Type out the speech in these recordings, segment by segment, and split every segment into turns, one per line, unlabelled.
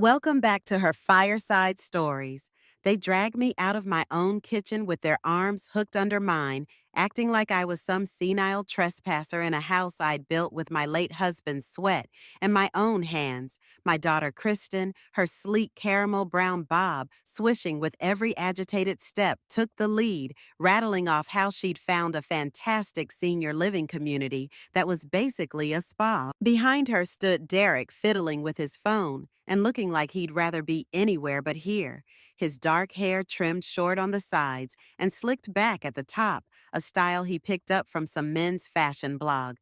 Welcome back to her Fireside Stories. They dragged me out of my own kitchen with their arms hooked under mine, acting like I was some senile trespasser in a house I'd built with my late husband's sweat and my own hands. My daughter Kristen, her sleek caramel brown bob, swishing with every agitated step, took the lead, rattling off how she'd found a fantastic senior living community that was basically a spa. Behind her stood Derek, fiddling with his phone and looking like he'd rather be anywhere but here, his dark hair trimmed short on the sides and slicked back at the top, a style he picked up from some men's fashion blog.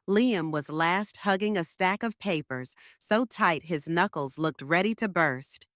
Liam was last hugging a stack of papers, so tight his knuckles looked ready to burst.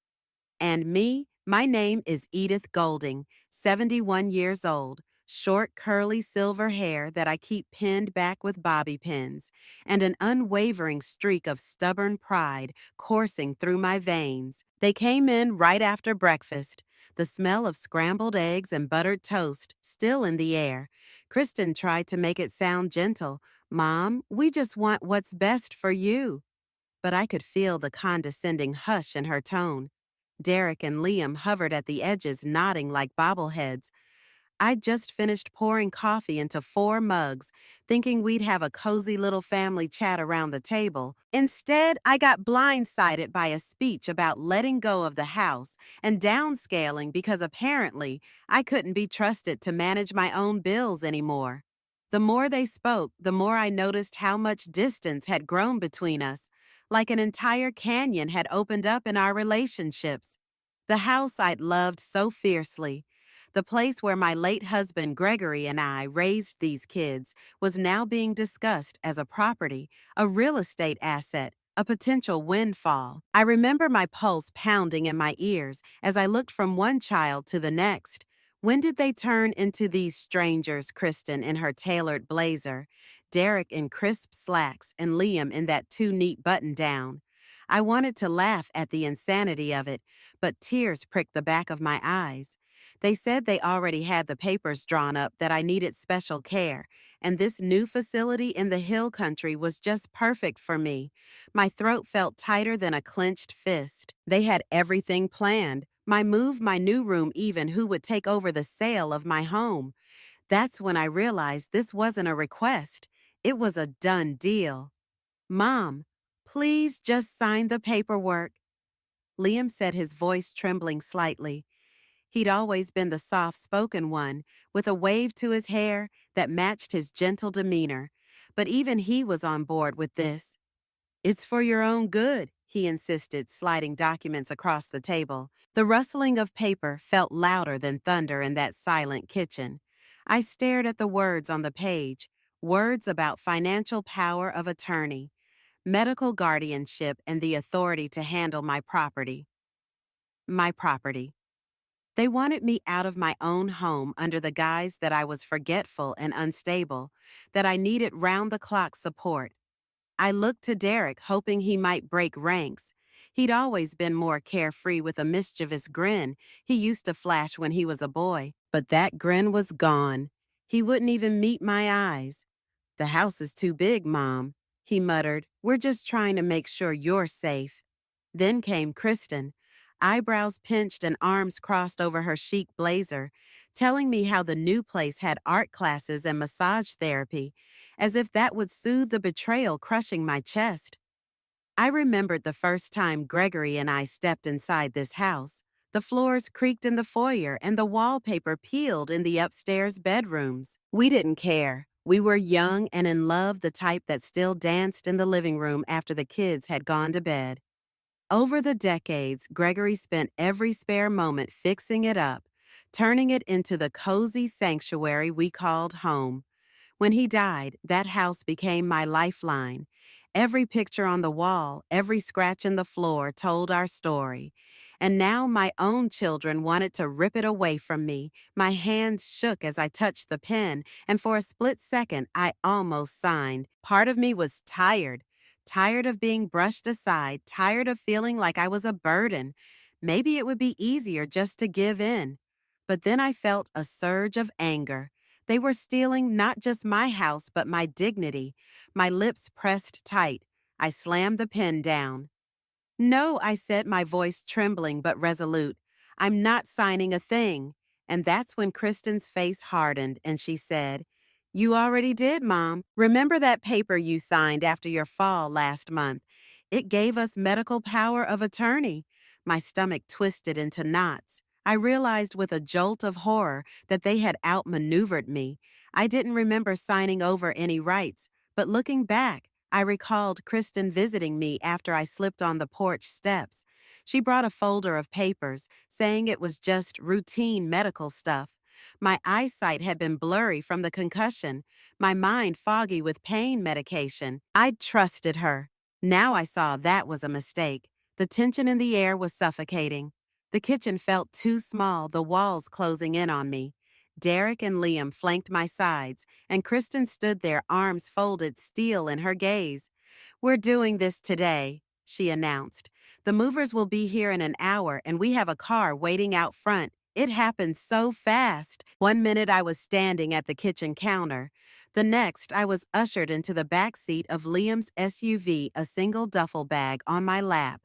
And me, my name is Edith Golding, 71 years old, short curly silver hair that I keep pinned back with bobby pins, and an unwavering streak of stubborn pride coursing through my veins. They came in right after breakfast, the smell of scrambled eggs and buttered toast still in the air. Kristen tried to make it sound gentle. "Mom, we just want what's best for you." But I could feel the condescending hush in her tone. Derek and Liam hovered at the edges, nodding like bobbleheads. I'd just finished pouring coffee into 4 mugs, thinking we'd have a cozy little family chat around the table. Instead, I got blindsided by a speech about letting go of the house and downscaling because apparently I couldn't be trusted to manage my own bills anymore. The more they spoke, the more I noticed how much distance had grown between us, like an entire canyon had opened up in our relationships. The house I'd loved so fiercely, the place where my late husband Gregory and I raised these kids, was now being discussed as a property, a real estate asset, a potential windfall. I remember my pulse pounding in my ears as I looked from one child to the next. When did they turn into these strangers? Kristen in her tailored blazer, Derek in crisp slacks, and Liam in that too neat button-down. I wanted to laugh at the insanity of it, but tears pricked the back of my eyes. They said they already had the papers drawn up that I needed special care, and this new facility in the hill country was just perfect for me. My throat felt tighter than a clenched fist. They had everything planned. My move, my new room, even who would take over the sale of my home. That's when I realized this wasn't a request. It was a done deal. "Mom, please just sign the paperwork." Liam said, his voice trembling slightly. He'd always been the soft-spoken one, with a wave to his hair that matched his gentle demeanor. But even he was on board with this. "It's for your own good," he insisted, sliding documents across the table. The rustling of paper felt louder than thunder in that silent kitchen. I stared at the words on the page, words about financial power of attorney, medical guardianship, and the authority to handle my property. My property. They wanted me out of my own home under the guise that I was forgetful and unstable, that I needed round-the-clock support. I looked to Derek, hoping he might break ranks. He'd always been more carefree with a mischievous grin he used to flash when he was a boy, but that grin was gone. He wouldn't even meet my eyes. "The house is too big, Mom," he muttered. "We're just trying to make sure you're safe." Then came Kristen, eyebrows pinched and arms crossed over her chic blazer, telling me how the new place had art classes and massage therapy, as if that would soothe the betrayal crushing my chest. I remembered the first time Gregory and I stepped inside this house. The floors creaked in the foyer and the wallpaper peeled in the upstairs bedrooms. We didn't care. We were young and in love, the type that still danced in the living room after the kids had gone to bed. Over the decades, Gregory spent every spare moment fixing it up, turning it into the cozy sanctuary we called home. When he died, that house became my lifeline. Every picture on the wall, every scratch in the floor told our story. And now my own children wanted to rip it away from me. My hands shook as I touched the pen, and for a split second, I almost signed. Part of me was tired. Tired of being brushed aside, tired of feeling like I was a burden. Maybe it would be easier just to give in. But then I felt a surge of anger. They were stealing not just my house, but my dignity. My lips pressed tight. I slammed the pen down. No, I said, my voice trembling but resolute. I'm not signing a thing. And that's when Kristen's face hardened and she said, You already did, Mom. Remember that paper you signed after your fall last month? It gave us medical power of attorney. My stomach twisted into knots. I realized with a jolt of horror that they had outmaneuvered me. I didn't remember signing over any rights, but looking back, I recalled Kristen visiting me after I slipped on the porch steps. She brought a folder of papers, saying it was just routine medical stuff. My eyesight had been blurry from the concussion, my mind foggy with pain medication. I'd trusted her. Now I saw that was a mistake. The tension in the air was suffocating. The kitchen felt too small, the walls closing in on me. Derek and Liam flanked my sides, and Kristen stood there, arms folded, steel in her gaze. We're doing this today, she announced. The movers will be here in an hour, and we have a car waiting out front. It happened so fast. One minute I was standing at the kitchen counter. The next, I was ushered into the back seat of Liam's SUV, a single duffel bag on my lap.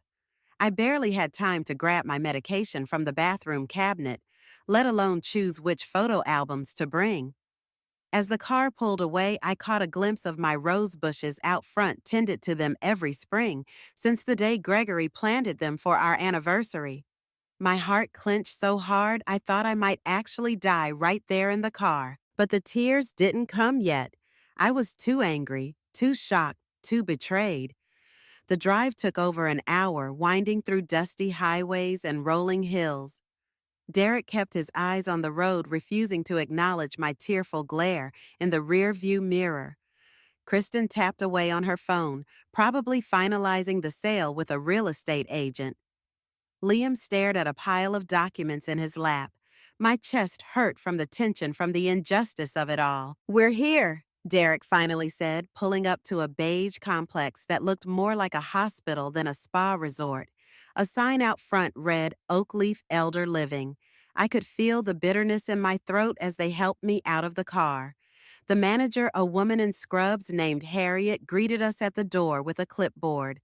I barely had time to grab my medication from the bathroom cabinet, let alone choose which photo albums to bring. As the car pulled away, I caught a glimpse of my rose bushes out front, tended to them every spring since the day Gregory planted them for our anniversary. My heart clenched so hard I thought I might actually die right there in the car. But the tears didn't come yet. I was too angry, too shocked, too betrayed. The drive took over an hour, winding through dusty highways and rolling hills. Derek kept his eyes on the road, refusing to acknowledge my tearful glare in the rear-view mirror. Kristen tapped away on her phone, probably finalizing the sale with a real estate agent. Liam stared at a pile of documents in his lap. My chest hurt from the tension, from the injustice of it all. We're here, Derek finally said, pulling up to a beige complex that looked more like a hospital than a spa resort. A sign out front read, Oakleaf Elder Living. I could feel the bitterness in my throat as they helped me out of the car. The manager, a woman in scrubs named Harriet, greeted us at the door with a clipboard.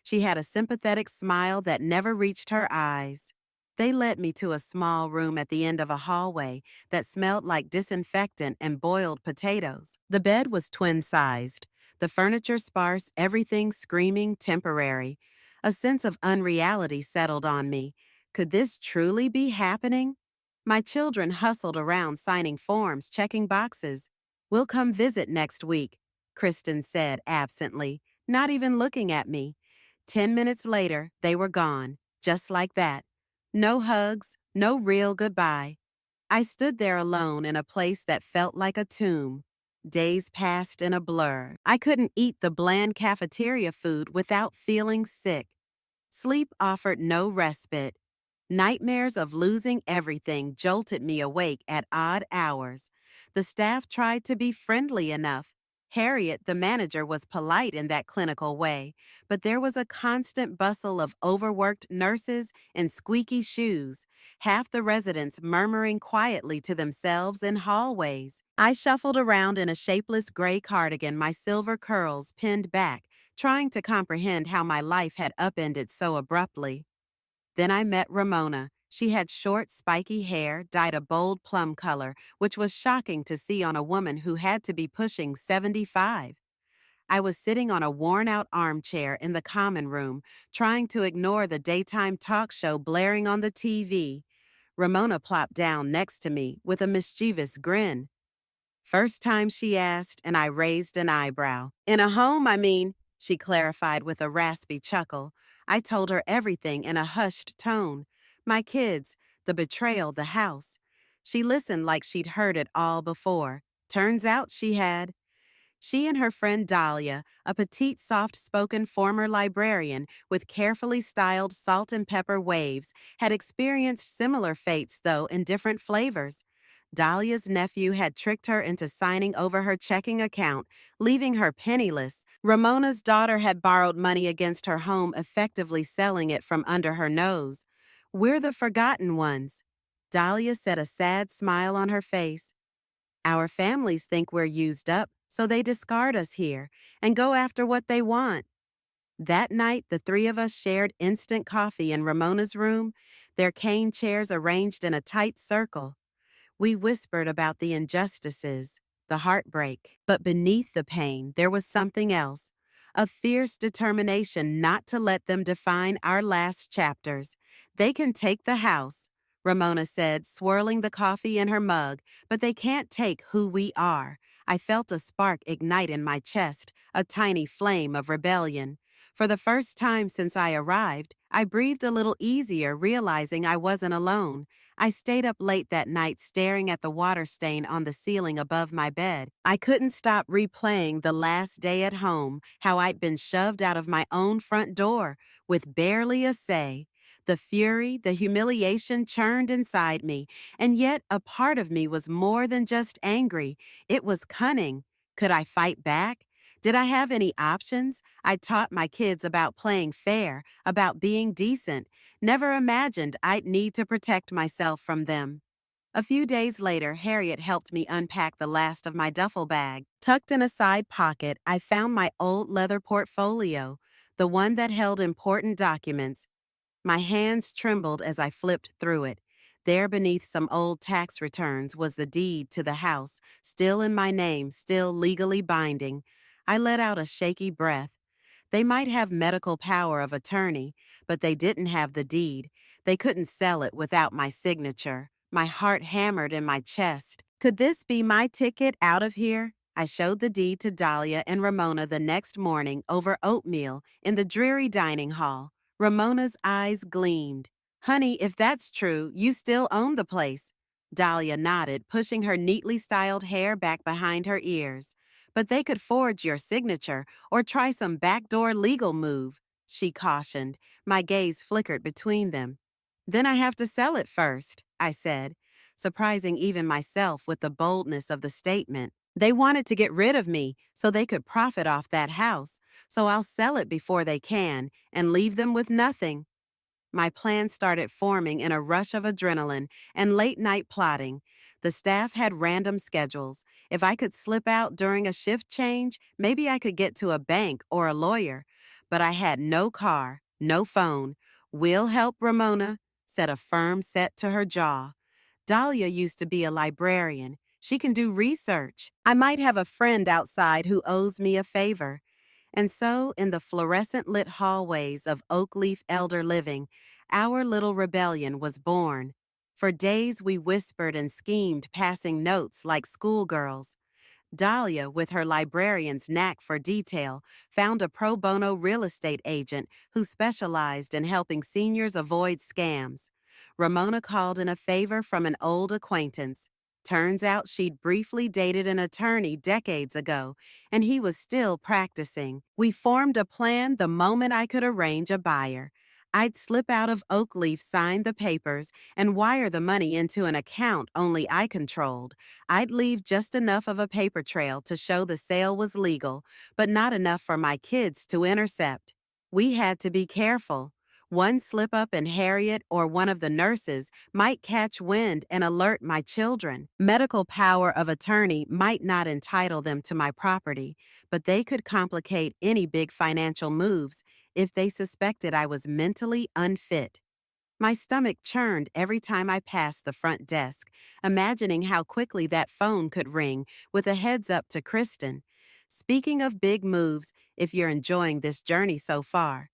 She had a sympathetic smile that never reached her eyes. They led me to a small room at the end of a hallway that smelled like disinfectant and boiled potatoes. The bed was twin-sized, the furniture sparse, everything screaming temporary. A sense of unreality settled on me. Could this truly be happening? My children hustled around signing forms, checking boxes. We'll come visit next week, Kristen said absently, not even looking at me. 10 minutes later, they were gone, just like that. No hugs, no real goodbye. I stood there alone in a place that felt like a tomb. Days passed in a blur. I couldn't eat the bland cafeteria food without feeling sick. Sleep offered no respite. Nightmares of losing everything jolted me awake at odd hours. The staff tried to be friendly enough. Harriet, the manager, was polite in that clinical way, but there was a constant bustle of overworked nurses in squeaky shoes, half the residents murmuring quietly to themselves in hallways. I shuffled around in a shapeless gray cardigan, my silver curls pinned back, trying to comprehend how my life had upended so abruptly. Then I met Ramona. She had short, spiky hair, dyed a bold plum color, which was shocking to see on a woman who had to be pushing 75. I was sitting on a worn-out armchair in the common room, trying to ignore the daytime talk show blaring on the TV. Ramona plopped down next to me with a mischievous grin. First time, she asked, and I raised an eyebrow. In a home, I mean, she clarified with a raspy chuckle. I told her everything in a hushed tone. My kids, the betrayal, the house. She listened like she'd heard it all before. Turns out she had. She and her friend Dahlia, a petite, soft-spoken former librarian with carefully styled salt and pepper waves, had experienced similar fates, though in different flavors. Dahlia's nephew had tricked her into signing over her checking account, leaving her penniless. Ramona's daughter had borrowed money against her home, effectively selling it from under her nose. We're the forgotten ones. Dahlia set a sad smile on her face. Our families think we're used up, so they discard us here and go after what they want. That night, the three of us shared instant coffee in Ramona's room, their cane chairs arranged in a tight circle. We whispered about the injustices, the heartbreak, but beneath the pain, there was something else. A fierce determination not to let them define our last chapters. They can take the house, Ramona said, swirling the coffee in her mug, but they can't take who we are. I felt a spark ignite in my chest, a tiny flame of rebellion. For the first time since I arrived, I breathed a little easier, realizing I wasn't alone. I stayed up late that night staring at the water stain on the ceiling above my bed. I couldn't stop replaying the last day at home, how I'd been shoved out of my own front door with barely a say. The fury, the humiliation churned inside me, and yet a part of me was more than just angry. It was cunning. Could I fight back? Did I have any options? I taught my kids about playing fair, about being decent. Never imagined I'd need to protect myself from them. A few days later, Harriet helped me unpack the last of my duffel bag. Tucked in a side pocket, I found my old leather portfolio, the one that held important documents. My hands trembled as I flipped through it. There beneath some old tax returns was the deed to the house, still in my name, still legally binding. I let out a shaky breath. They might have medical power of attorney, but they didn't have the deed. They couldn't sell it without my signature. My heart hammered in my chest. Could this be my ticket out of here? I showed the deed to Dahlia and Ramona the next morning over oatmeal in the dreary dining hall. Ramona's eyes gleamed. Honey, if that's true, you still own the place. Dahlia nodded, pushing her neatly styled hair back behind her ears. But they could forge your signature or try some backdoor legal move, she cautioned. My gaze flickered between them. Then I have to sell it first, I said, surprising even myself with the boldness of the statement. They wanted to get rid of me so they could profit off that house, so I'll sell it before they can and leave them with nothing. My plan started forming in a rush of adrenaline and late-night plotting. The staff had random schedules. If I could slip out during a shift change, maybe I could get to a bank or a lawyer. But I had no car, no phone. "We'll help, Ramona," said a firm set to her jaw. Dahlia used to be a librarian. She can do research. I might have a friend outside who owes me a favor. And so, in the fluorescent-lit hallways of Oakleaf Elder Living, our little rebellion was born. For days we whispered and schemed, passing notes like schoolgirls. Dahlia, with her librarian's knack for detail, found a pro bono real estate agent who specialized in helping seniors avoid scams. Ramona called in a favor from an old acquaintance. Turns out she'd briefly dated an attorney decades ago, and he was still practicing. We formed a plan the moment I could arrange a buyer. I'd slip out of Oakleaf, sign the papers, and wire the money into an account only I controlled. I'd leave just enough of a paper trail to show the sale was legal, but not enough for my kids to intercept. We had to be careful. One slip up in Harriet or one of the nurses might catch wind and alert my children. Medical power of attorney might not entitle them to my property, but they could complicate any big financial moves if they suspected I was mentally unfit. My stomach churned every time I passed the front desk, imagining how quickly that phone could ring with a heads up to Kristen. Speaking of big moves, if you're enjoying this journey so far,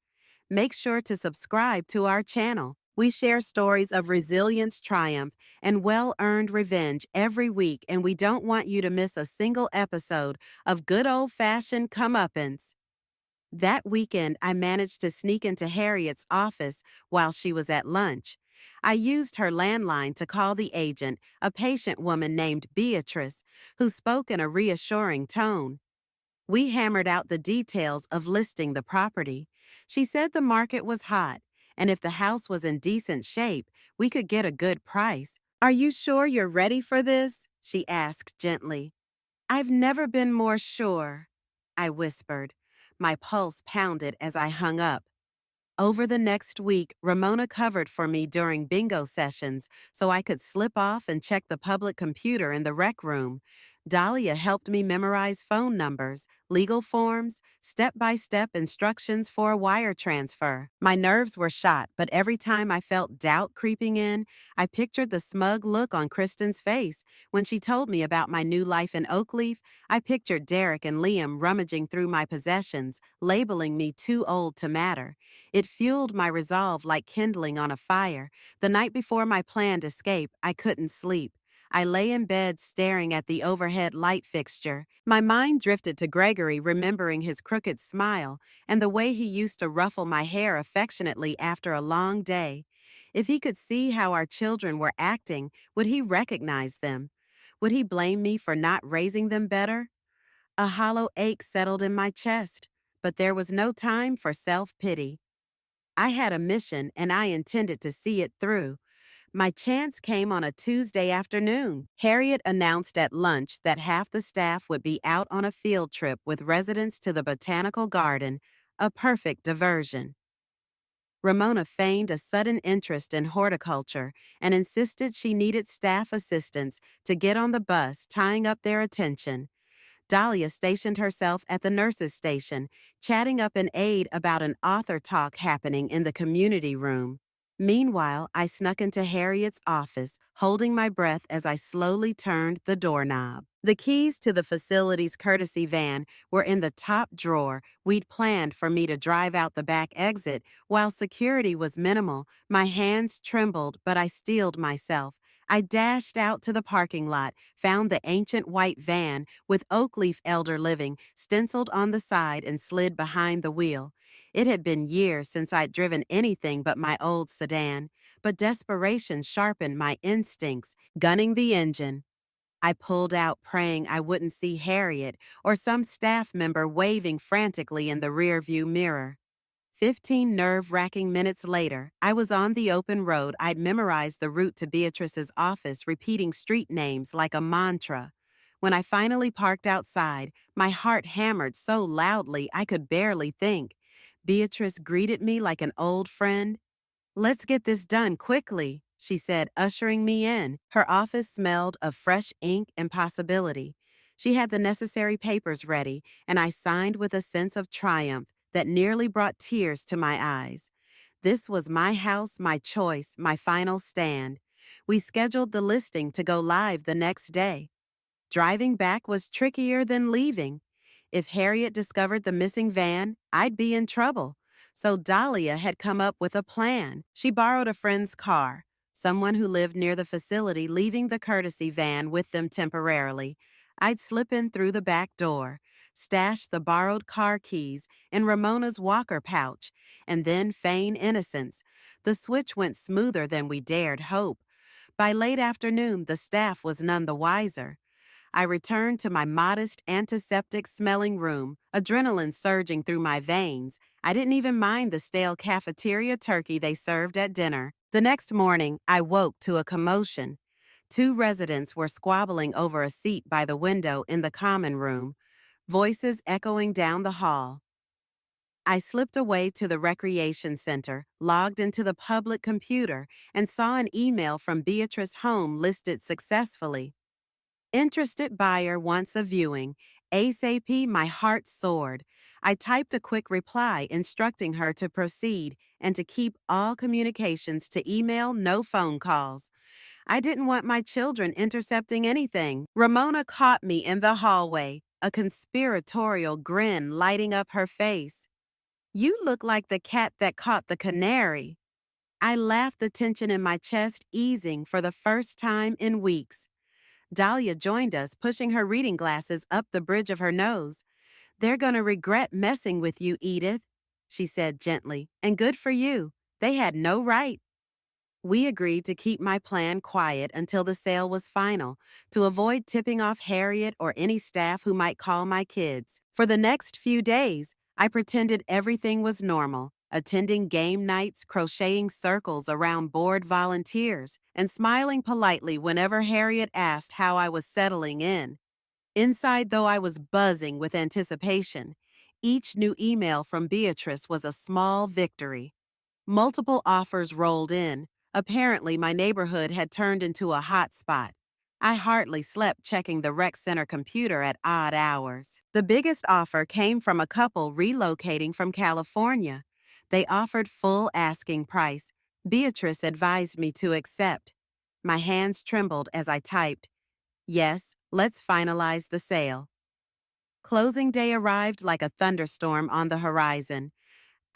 make sure to subscribe to our channel. We share stories of resilience, triumph, and well-earned revenge every week, and we don't want you to miss a single episode of good old-fashioned comeuppance. That weekend, I managed to sneak into Harriet's office while she was at lunch. I used her landline to call the agent, a patient woman named Beatrice, who spoke in a reassuring tone. We hammered out the details of listing the property. She said the market was hot, and if the house was in decent shape, we could get a good price. "Are you sure you're ready for this?" she asked gently. "I've never been more sure," I whispered. My pulse pounded as I hung up. Over the next week, Ramona covered for me during bingo sessions so I could slip off and check the public computer in the rec room. Dahlia helped me memorize phone numbers, legal forms, step-by-step instructions for a wire transfer. My nerves were shot, but every time I felt doubt creeping in, I pictured the smug look on Kristen's face. When she told me about my new life in Oakleaf, I pictured Derek and Liam rummaging through my possessions, labeling me too old to matter. It fueled my resolve like kindling on a fire. The night before my planned escape, I couldn't sleep. I lay in bed staring at the overhead light fixture. My mind drifted to Gregory, remembering his crooked smile and the way he used to ruffle my hair affectionately after a long day. If he could see how our children were acting, would he recognize them? Would he blame me for not raising them better? A hollow ache settled in my chest, but there was no time for self-pity. I had a mission and I intended to see it through. My chance came on a Tuesday afternoon. Harriet announced at lunch that half the staff would be out on a field trip with residents to the botanical garden, a perfect diversion. Ramona feigned a sudden interest in horticulture and insisted she needed staff assistance to get on the bus, tying up their attention. Dahlia stationed herself at the nurse's station, chatting up an aide about an author talk happening in the community room. Meanwhile, I snuck into Harriet's office, holding my breath as I slowly turned the doorknob. The keys to the facility's courtesy van were in the top drawer we'd planned for me to drive out the back exit. While security was minimal, my hands trembled, but I steeled myself. I dashed out to the parking lot, found the ancient white van with Oakleaf Elder Living stenciled on the side, and slid behind the wheel. It had been years since I'd driven anything but my old sedan, but desperation sharpened my instincts, gunning the engine. I pulled out, praying I wouldn't see Harriet or some staff member waving frantically in the rearview mirror. 15 nerve-wracking minutes later, I was on the open road. I'd memorized the route to Beatrice's office, repeating street names like a mantra. When I finally parked outside, my heart hammered so loudly I could barely think. Beatrice greeted me like an old friend. "Let's get this done quickly," she said, ushering me in. Her office smelled of fresh ink and possibility. She had the necessary papers ready, and I signed with a sense of triumph that nearly brought tears to my eyes. This was my house, my choice, my final stand. We scheduled the listing to go live the next day. Driving back was trickier than leaving. If Harriet discovered the missing van, I'd be in trouble. So Dahlia had come up with a plan. She borrowed a friend's car, someone who lived near the facility, leaving the courtesy van with them temporarily. I'd slip in through the back door, stash the borrowed car keys in Ramona's walker pouch, and then feign innocence. The switch went smoother than we dared hope. By late afternoon, the staff was none the wiser. I returned to my modest, antiseptic-smelling room, adrenaline surging through my veins. I didn't even mind the stale cafeteria turkey they served at dinner. The next morning, I woke to a commotion. 2 residents were squabbling over a seat by the window in the common room, voices echoing down the hall. I slipped away to the recreation center, logged into the public computer, and saw an email from Beatrice's home listed successfully. Interested buyer wants a viewing. ASAP, my heart soared. I typed a quick reply instructing her to proceed and to keep all communications to email, no phone calls. I didn't want my children intercepting anything. Ramona caught me in the hallway, a conspiratorial grin lighting up her face. "You look like the cat that caught the canary." I laughed, the tension in my chest easing for the first time in weeks. Dahlia joined us, pushing her reading glasses up the bridge of her nose. "They're gonna regret messing with you, Edith," she said gently, "and good for you. They had no right." We agreed to keep my plan quiet until the sale was final, to avoid tipping off Harriet or any staff who might call my kids. For the next few days, I pretended everything was normal, attending game nights, crocheting circles around bored volunteers, and smiling politely whenever Harriet asked how I was settling in. Inside, though, I was buzzing with anticipation. Each new email from Beatrice was a small victory. Multiple offers rolled in. Apparently, my neighborhood had turned into a hot spot. I hardly slept checking the rec center computer at odd hours. The biggest offer came from a couple relocating from California. They offered full asking price. Beatrice advised me to accept. My hands trembled as I typed, "Yes, let's finalize the sale." Closing day arrived like a thunderstorm on the horizon.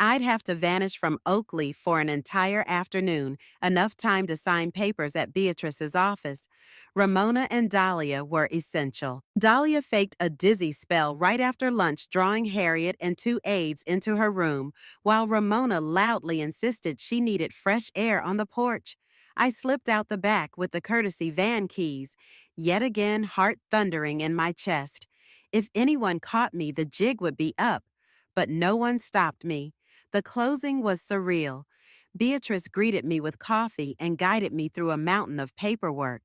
I'd have to vanish from Oakley for an entire afternoon, enough time to sign papers at Beatrice's office. Ramona and Dahlia were essential. Dahlia faked a dizzy spell right after lunch, drawing Harriet and two aides into her room, while Ramona loudly insisted she needed fresh air on the porch. I slipped out the back with the courtesy van keys, yet again heart thundering in my chest. If anyone caught me, the jig would be up. But no one stopped me. The closing was surreal. Beatrice greeted me with coffee and guided me through a mountain of paperwork.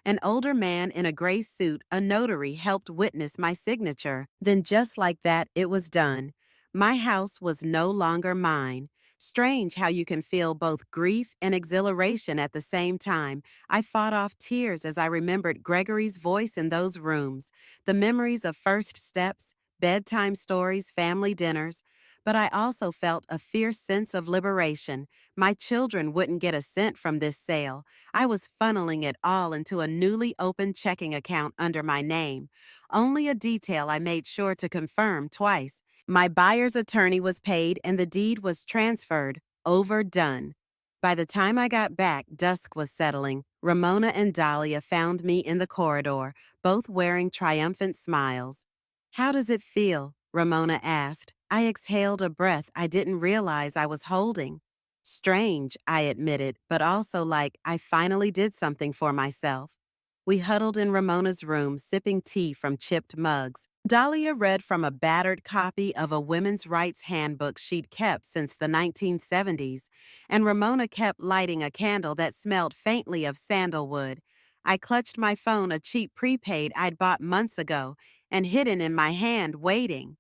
An older man in a gray suit, a notary, helped witness my signature. Then just like that, it was done. My house was no longer mine. Strange how you can feel both grief and exhilaration at the same time. I fought off tears as I remembered Gregory's voice in those rooms, the memories of first steps, bedtime stories, family dinners. But I also felt a fierce sense of liberation. My children wouldn't get a cent from this sale. I was funneling it all into a newly opened checking account under my name. Only a detail I made sure to confirm twice. My buyer's attorney was paid and the deed was transferred. Overdone. By the time I got back, dusk was settling. Ramona and Dahlia found me in the corridor, both wearing triumphant smiles. "How does it feel?" Ramona asked. I exhaled a breath I didn't realize I was holding. "Strange," I admitted, but also like I finally did something for myself. We huddled in Ramona's room, sipping tea from chipped mugs. Dahlia read from a battered copy of a women's rights handbook she'd kept since the 1970s, and Ramona kept lighting a candle that smelled faintly of sandalwood. I clutched my phone, a cheap prepaid I'd bought months ago, and hidden in my hand, waiting.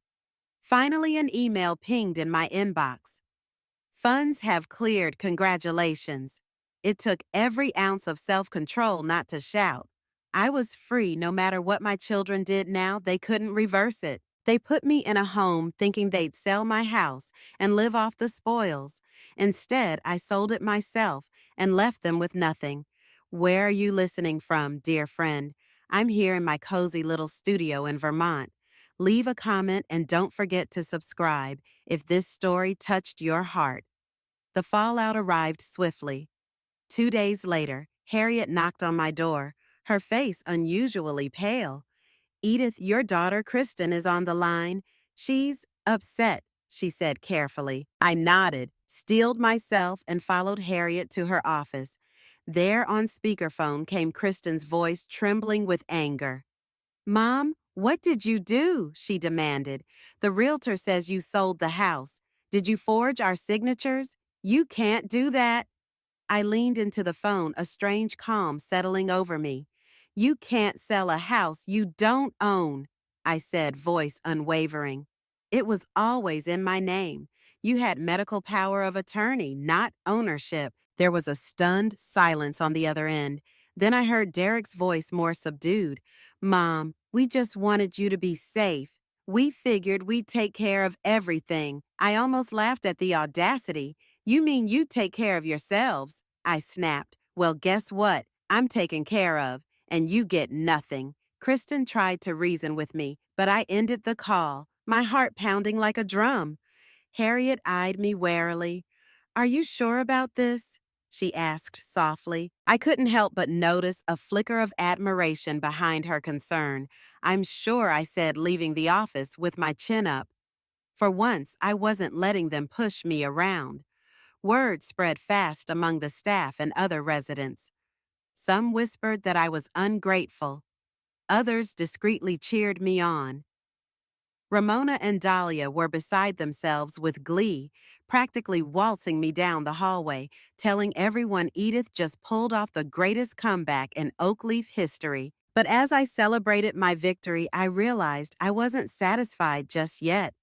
Finally, an email pinged in my inbox. "Funds have cleared, congratulations." It took every ounce of self-control not to shout. I was free. No matter what my children did now, they couldn't reverse it. They put me in a home thinking they'd sell my house and live off the spoils. Instead, I sold it myself and left them with nothing. Where are you listening from, dear friend? I'm here in my cozy little studio in Vermont. Leave a comment and don't forget to subscribe if this story touched your heart. The fallout arrived swiftly. 2 days later, Harriet knocked on my door, her face unusually pale. "Edith, your daughter Kristen is on the line. She's upset," she said carefully. I nodded, steeled myself, and followed Harriet to her office. There on speakerphone came Kristen's voice, trembling with anger. "Mom, what did you do?" she demanded. "The realtor says you sold the house. Did you forge our signatures? You can't do that." I leaned into the phone, a strange calm settling over me. "You can't sell a house you don't own," I said, voice unwavering. "It was always in my name. You had medical power of attorney, not ownership." There was a stunned silence on the other end. Then I heard Derek's voice, more subdued. "Mom, we just wanted you to be safe. We figured we'd take care of everything." I almost laughed at the audacity. "You mean you take care of yourselves?" I snapped. "Well, guess what? I'm taken care of, and you get nothing." Kristen tried to reason with me, but I ended the call, my heart pounding like a drum. Harriet eyed me warily. "Are you sure about this?" she asked softly. I couldn't help but notice a flicker of admiration behind her concern. "I'm sure," I said, leaving the office with my chin up. For once, I wasn't letting them push me around. Word spread fast among the staff and other residents. Some whispered that I was ungrateful. Others discreetly cheered me on. Ramona and Dahlia were beside themselves with glee, practically waltzing me down the hallway, telling everyone Edith just pulled off the greatest comeback in Oakleaf history. But as I celebrated my victory, I realized I wasn't satisfied just yet.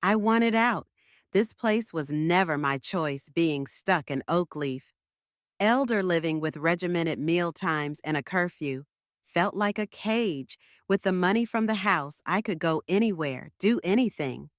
I wanted out. This place was never my choice, being stuck in Oakleaf. Elder living with regimented meal times and a curfew. felt like a cage. With the money from the house, I could go anywhere, do anything.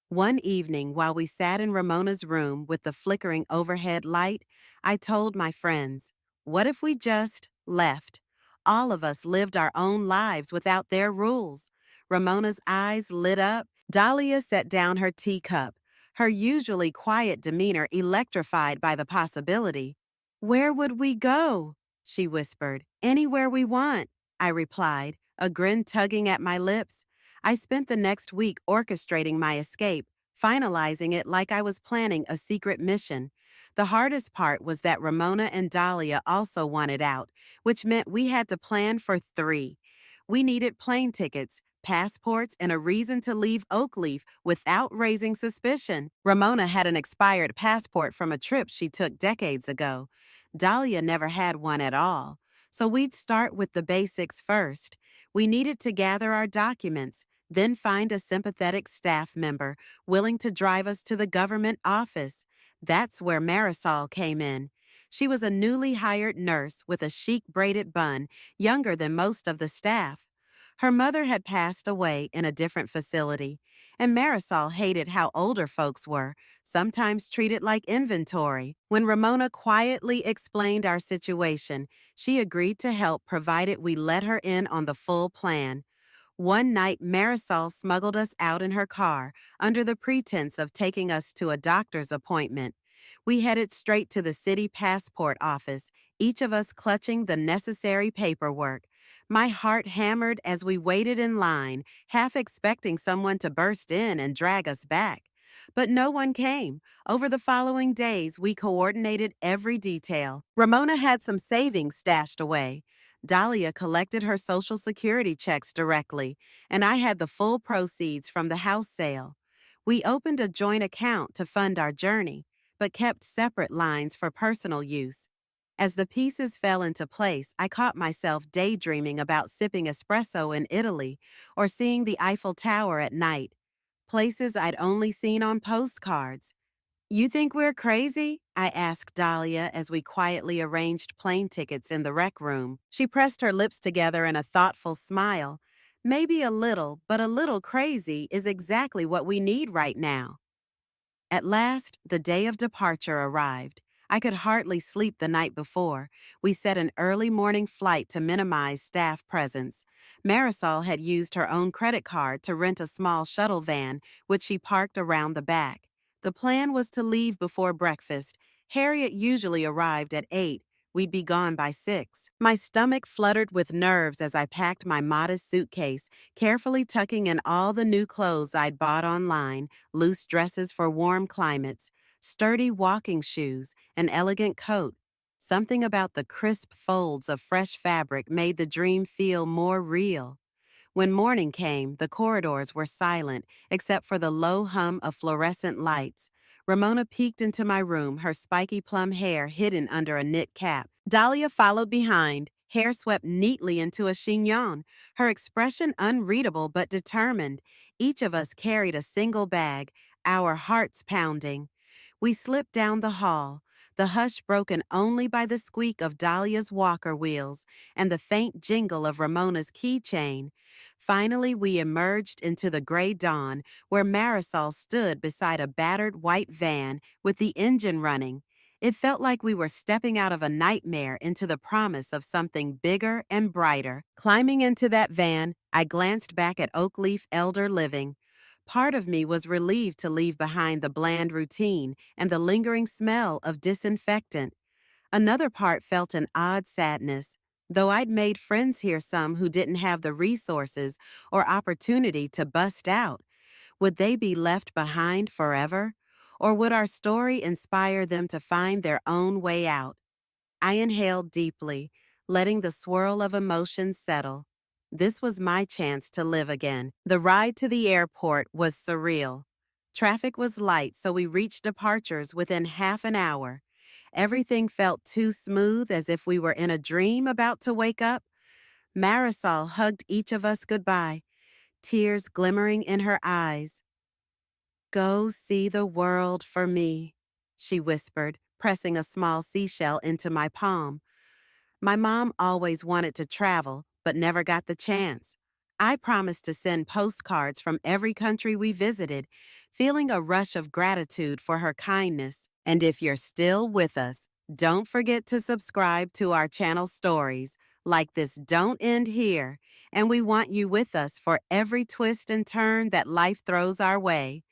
One evening, while we sat in Ramona's room with the flickering overhead light, I told my friends, what if we just left? All of us lived our own lives without their rules. Ramona's eyes lit up. Dahlia set down her teacup, her usually quiet demeanor electrified by the possibility. Where would we go? She whispered. Anywhere we want, I replied, a grin tugging at my lips. I spent the next week orchestrating my escape, finalizing it like I was planning a secret mission. The hardest part was that Ramona and Dahlia also wanted out, which meant we had to plan for 3. We needed plane tickets, passports, and a reason to leave Oakleaf without raising suspicion. Ramona had an expired passport from a trip she took decades ago. Dahlia never had one at all. So we'd start with the basics first. We needed to gather our documents, then find a sympathetic staff member willing to drive us to the government office. That's where Marisol came in. She was a newly hired nurse with a chic braided bun, younger than most of the staff. Her mother had passed away in a different facility, and Marisol hated how older folks were, sometimes treated like inventory. When Ramona quietly explained our situation, she agreed to help provided we let her in on the full plan. One night, Marisol smuggled us out in her car under the pretense of taking us to a doctor's appointment. We headed straight to the city passport office, each of us clutching the necessary paperwork. My heart hammered as we waited in line, half expecting someone to burst in and drag us back. But no one came. Over the following days, we coordinated every detail. Ramona had some savings stashed away. Dahlia collected her Social Security checks directly, and I had the full proceeds from the house sale. We opened a joint account to fund our journey, but kept separate lines for personal use. As the pieces fell into place, I caught myself daydreaming about sipping espresso in Italy or seeing the Eiffel Tower at night, places I'd only seen on postcards. You think we're crazy? I asked Dahlia as we quietly arranged plane tickets in the rec room. She pressed her lips together in a thoughtful smile. Maybe a little, but a little crazy is exactly what we need right now. At last, the day of departure arrived. I could hardly sleep the night before. We set an early morning flight to minimize staff presence. Marisol had used her own credit card to rent a small shuttle van, which she parked around the back. The plan was to leave before breakfast. Harriet usually arrived at 8. We'd be gone by 6. My stomach fluttered with nerves as I packed my modest suitcase, carefully tucking in all the new clothes I'd bought online, loose dresses for warm climates, sturdy walking shoes, an elegant coat. Something about the crisp folds of fresh fabric made the dream feel more real. When morning came, the corridors were silent except for the low hum of fluorescent lights. Ramona peeked into my room, her spiky plum hair hidden under a knit cap. Dahlia followed behind, hair swept neatly into a chignon, her expression unreadable but determined. Each of us carried a single bag, our hearts pounding. We slipped down the hall, the hush broken only by the squeak of Dahlia's walker wheels and the faint jingle of Ramona's keychain. Finally, we emerged into the gray dawn where Marisol stood beside a battered white van with the engine running. It felt like we were stepping out of a nightmare into the promise of something bigger and brighter. Climbing into that van, I glanced back at Oakleaf Elder Living. Part of me was relieved to leave behind the bland routine and the lingering smell of disinfectant. Another part felt an odd sadness. Though I'd made friends here some who didn't have the resources or opportunity to bust out, would they be left behind forever? Or would our story inspire them to find their own way out? I inhaled deeply, letting the swirl of emotions settle. This was my chance to live again. The ride to the airport was surreal. Traffic was light, so we reached departures within half an hour. Everything felt too smooth, as if we were in a dream about to wake up. Marisol hugged each of us goodbye, tears glimmering in her eyes. Go see the world for me, she whispered, pressing a small seashell into my palm. My mom always wanted to travel, but never got the chance. I promised to send postcards from every country we visited, feeling a rush of gratitude for her kindness. And if you're still with us, don't forget to subscribe to our channel stories like this don't end here, and we want you with us for every twist and turn that life throws our way.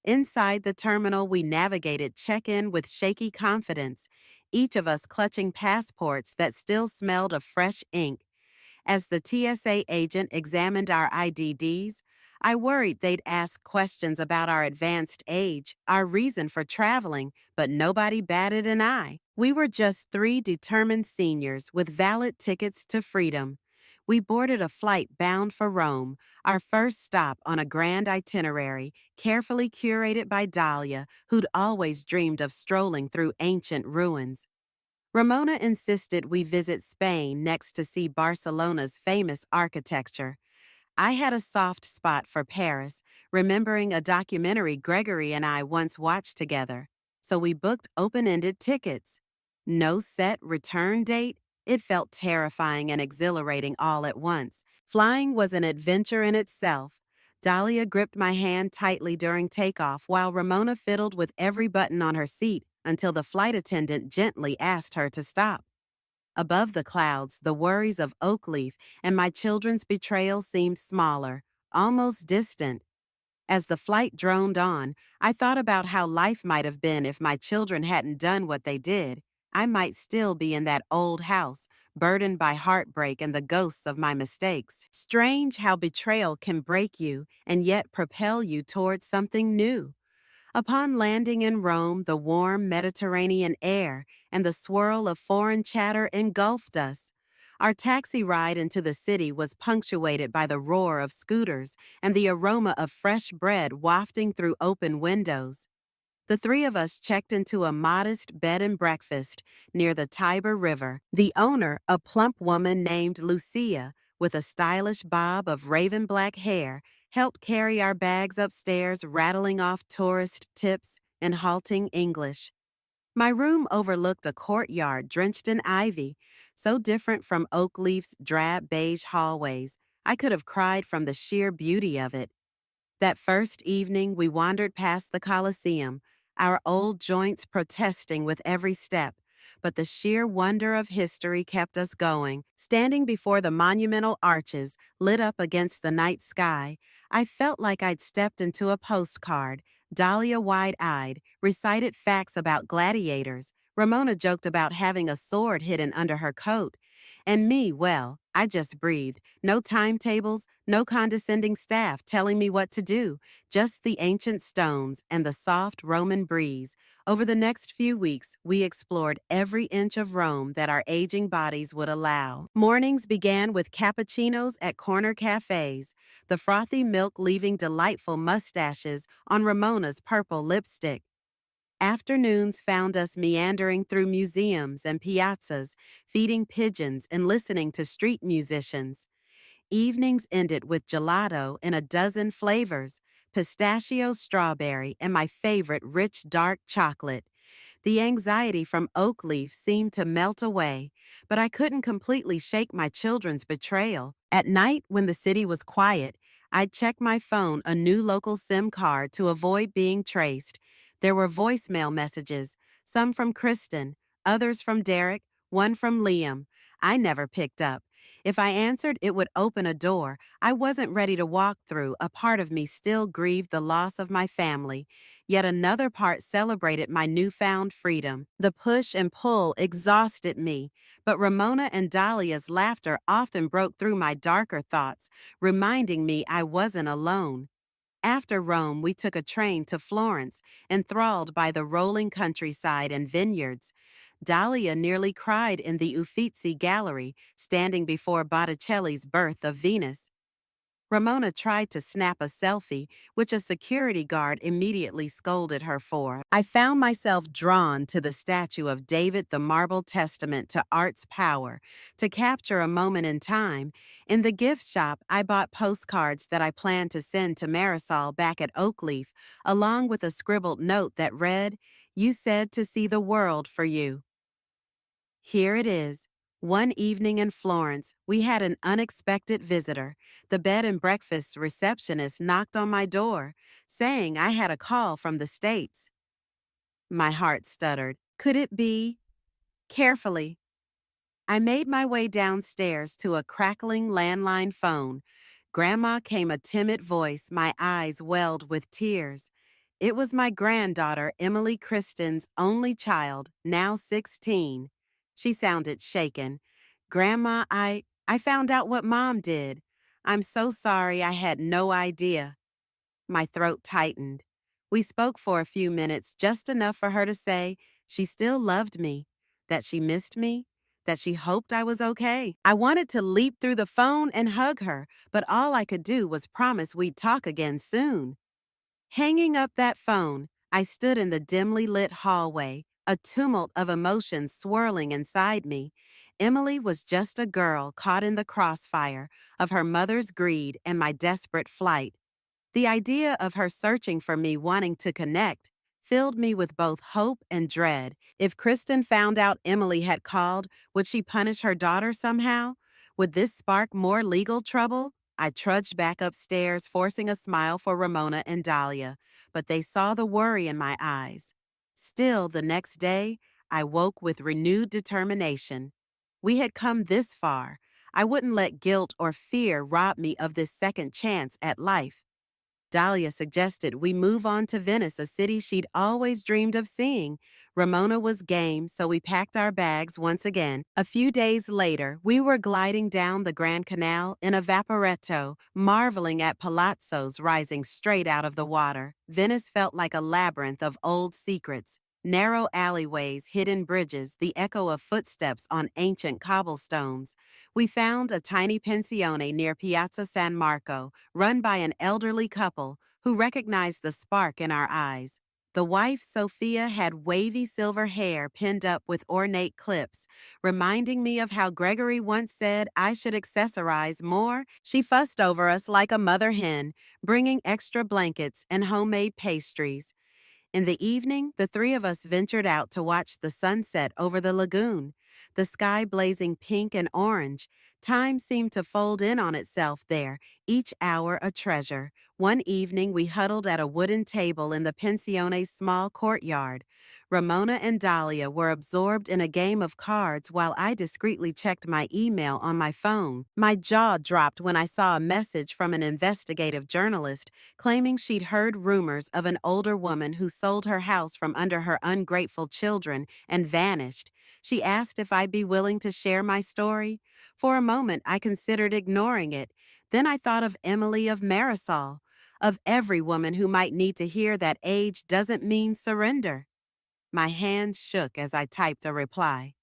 Inside the terminal, we navigated check-in with shaky confidence, each of us clutching passports that still smelled of fresh ink. As the TSA agent examined our IDs, I worried they'd ask questions about our advanced age, our reason for traveling, but nobody batted an eye. We were just three determined seniors with valid tickets to freedom. We boarded a flight bound for Rome, our first stop on a grand itinerary, carefully curated by Dahlia, who'd always dreamed of strolling through ancient ruins. Ramona insisted we visit Spain next to see Barcelona's famous architecture. I had a soft spot for Paris, remembering a documentary Gregory and I once watched together, so we booked open-ended tickets. No set return date? It felt terrifying and exhilarating all at once. Flying was an adventure in itself. Dahlia gripped my hand tightly during takeoff while Ramona fiddled with every button on her seat until the flight attendant gently asked her to stop. Above the clouds, the worries of Oakleaf and my children's betrayal seemed smaller, almost distant. As the flight droned on, I thought about how life might have been if my children hadn't done what they did. I might still be in that old house, burdened by heartbreak and the ghosts of my mistakes. Strange how betrayal can break you and yet propel you towards something new. Upon landing in Rome, the warm Mediterranean air and the swirl of foreign chatter engulfed us. Our taxi ride into the city was punctuated by the roar of scooters and the aroma of fresh bread wafting through open windows. The three of us checked into a modest bed and breakfast near the Tiber River. The owner, a plump woman named Lucia, with a stylish bob of raven black hair, helped carry our bags upstairs, rattling off tourist tips in halting English. My room overlooked a courtyard drenched in ivy, so different from Oakleaf's drab beige hallways. I could have cried from the sheer beauty of it. That first evening, we wandered past the Colosseum, our old joints protesting with every step, but the sheer wonder of history kept us going. Standing before the monumental arches, lit up against the night sky, I felt like I'd stepped into a postcard. Dahlia, wide-eyed, recited facts about gladiators. Ramona joked about having a sword hidden under her coat. And me, well, I just breathed. No timetables, no condescending staff telling me what to do, just the ancient stones and the soft Roman breeze. Over the next few weeks, we explored every inch of Rome that our aging bodies would allow. Mornings began with cappuccinos at corner cafes, the frothy milk leaving delightful mustaches on Ramona's purple lipstick. Afternoons found us meandering through museums and piazzas, feeding pigeons and listening to street musicians. Evenings ended with gelato in a dozen flavors, pistachio, strawberry, and my favorite rich dark chocolate. The anxiety from Oakleaf seemed to melt away, but I couldn't completely shake my children's betrayal. At night, when the city was quiet, I'd check my phone, a new local SIM card, to avoid being traced. There were voicemail messages, some from Kristen, others from Derek, one from Liam. I never picked up. If I answered, it would open a door I wasn't ready to walk through. A part of me still grieved the loss of my family, yet another part celebrated my newfound freedom. The push and pull exhausted me, but Ramona and Dahlia's laughter often broke through my darker thoughts, reminding me I wasn't alone. After Rome, we took a train to Florence, enthralled by the rolling countryside and vineyards. Dahlia nearly cried in the Uffizi Gallery, standing before Botticelli's Birth of Venus. Ramona tried to snap a selfie, which a security guard immediately scolded her for. I found myself drawn to the statue of David, the marble testament to art's power. To capture a moment in time, in the gift shop, I bought postcards that I planned to send to Marisol back at Oakleaf, along with a scribbled note that read, "You said to see the world for you." Here it is. One evening in Florence, we had an unexpected visitor. The bed and breakfast receptionist knocked on my door, saying I had a call from the States. My heart stuttered. Could it be? Carefully, I made my way downstairs to a crackling landline phone. Grandma came a timid voice, my eyes welled with tears. It was my granddaughter, Emily Kristen's only child, now 16. She sounded shaken. Grandma, I found out what Mom did. I'm so sorry, I had no idea. My throat tightened. We spoke for a few minutes, just enough for her to say she still loved me, that she missed me, that she hoped I was okay. I wanted to leap through the phone and hug her, but all I could do was promise we'd talk again soon. Hanging up that phone, I stood in the dimly lit hallway, a tumult of emotions swirling inside me. Emily was just a girl caught in the crossfire of her mother's greed and my desperate flight. The idea of her searching for me, wanting to connect, filled me with both hope and dread. If Kristen found out Emily had called, would she punish her daughter somehow? Would this spark more legal trouble? I trudged back upstairs, forcing a smile for Ramona and Dahlia, but they saw the worry in my eyes. Still, the next day, I woke with renewed determination. We had come this far. I wouldn't let guilt or fear rob me of this second chance at life. Dahlia suggested we move on to Venice, a city she'd always dreamed of seeing. Ramona was game, so we packed our bags once again. A few days later, we were gliding down the Grand Canal in a vaporetto, marveling at palazzos rising straight out of the water. Venice felt like a labyrinth of old secrets. Narrow alleyways, hidden bridges, the echo of footsteps on ancient cobblestones. We found a tiny pensione near Piazza San Marco, run by an elderly couple who recognized the spark in our eyes. The wife, Sophia, had wavy silver hair pinned up with ornate clips, reminding me of how Gregory once said I should accessorize more. She fussed over us like a mother hen, bringing extra blankets and homemade pastries. In the evening, the three of us ventured out to watch the sunset over the lagoon, the sky blazing pink and orange. Time seemed to fold in on itself there, each hour a treasure. One evening, we huddled at a wooden table in the pensione's small courtyard. Ramona and Dahlia were absorbed in a game of cards while I discreetly checked my email on my phone. My jaw dropped when I saw a message from an investigative journalist claiming she'd heard rumors of an older woman who sold her house from under her ungrateful children and vanished. She asked if I'd be willing to share my story. For a moment, I considered ignoring it. Then I thought of Emily of Marisol, of every woman who might need to hear that age doesn't mean surrender. My hands shook as I typed a reply.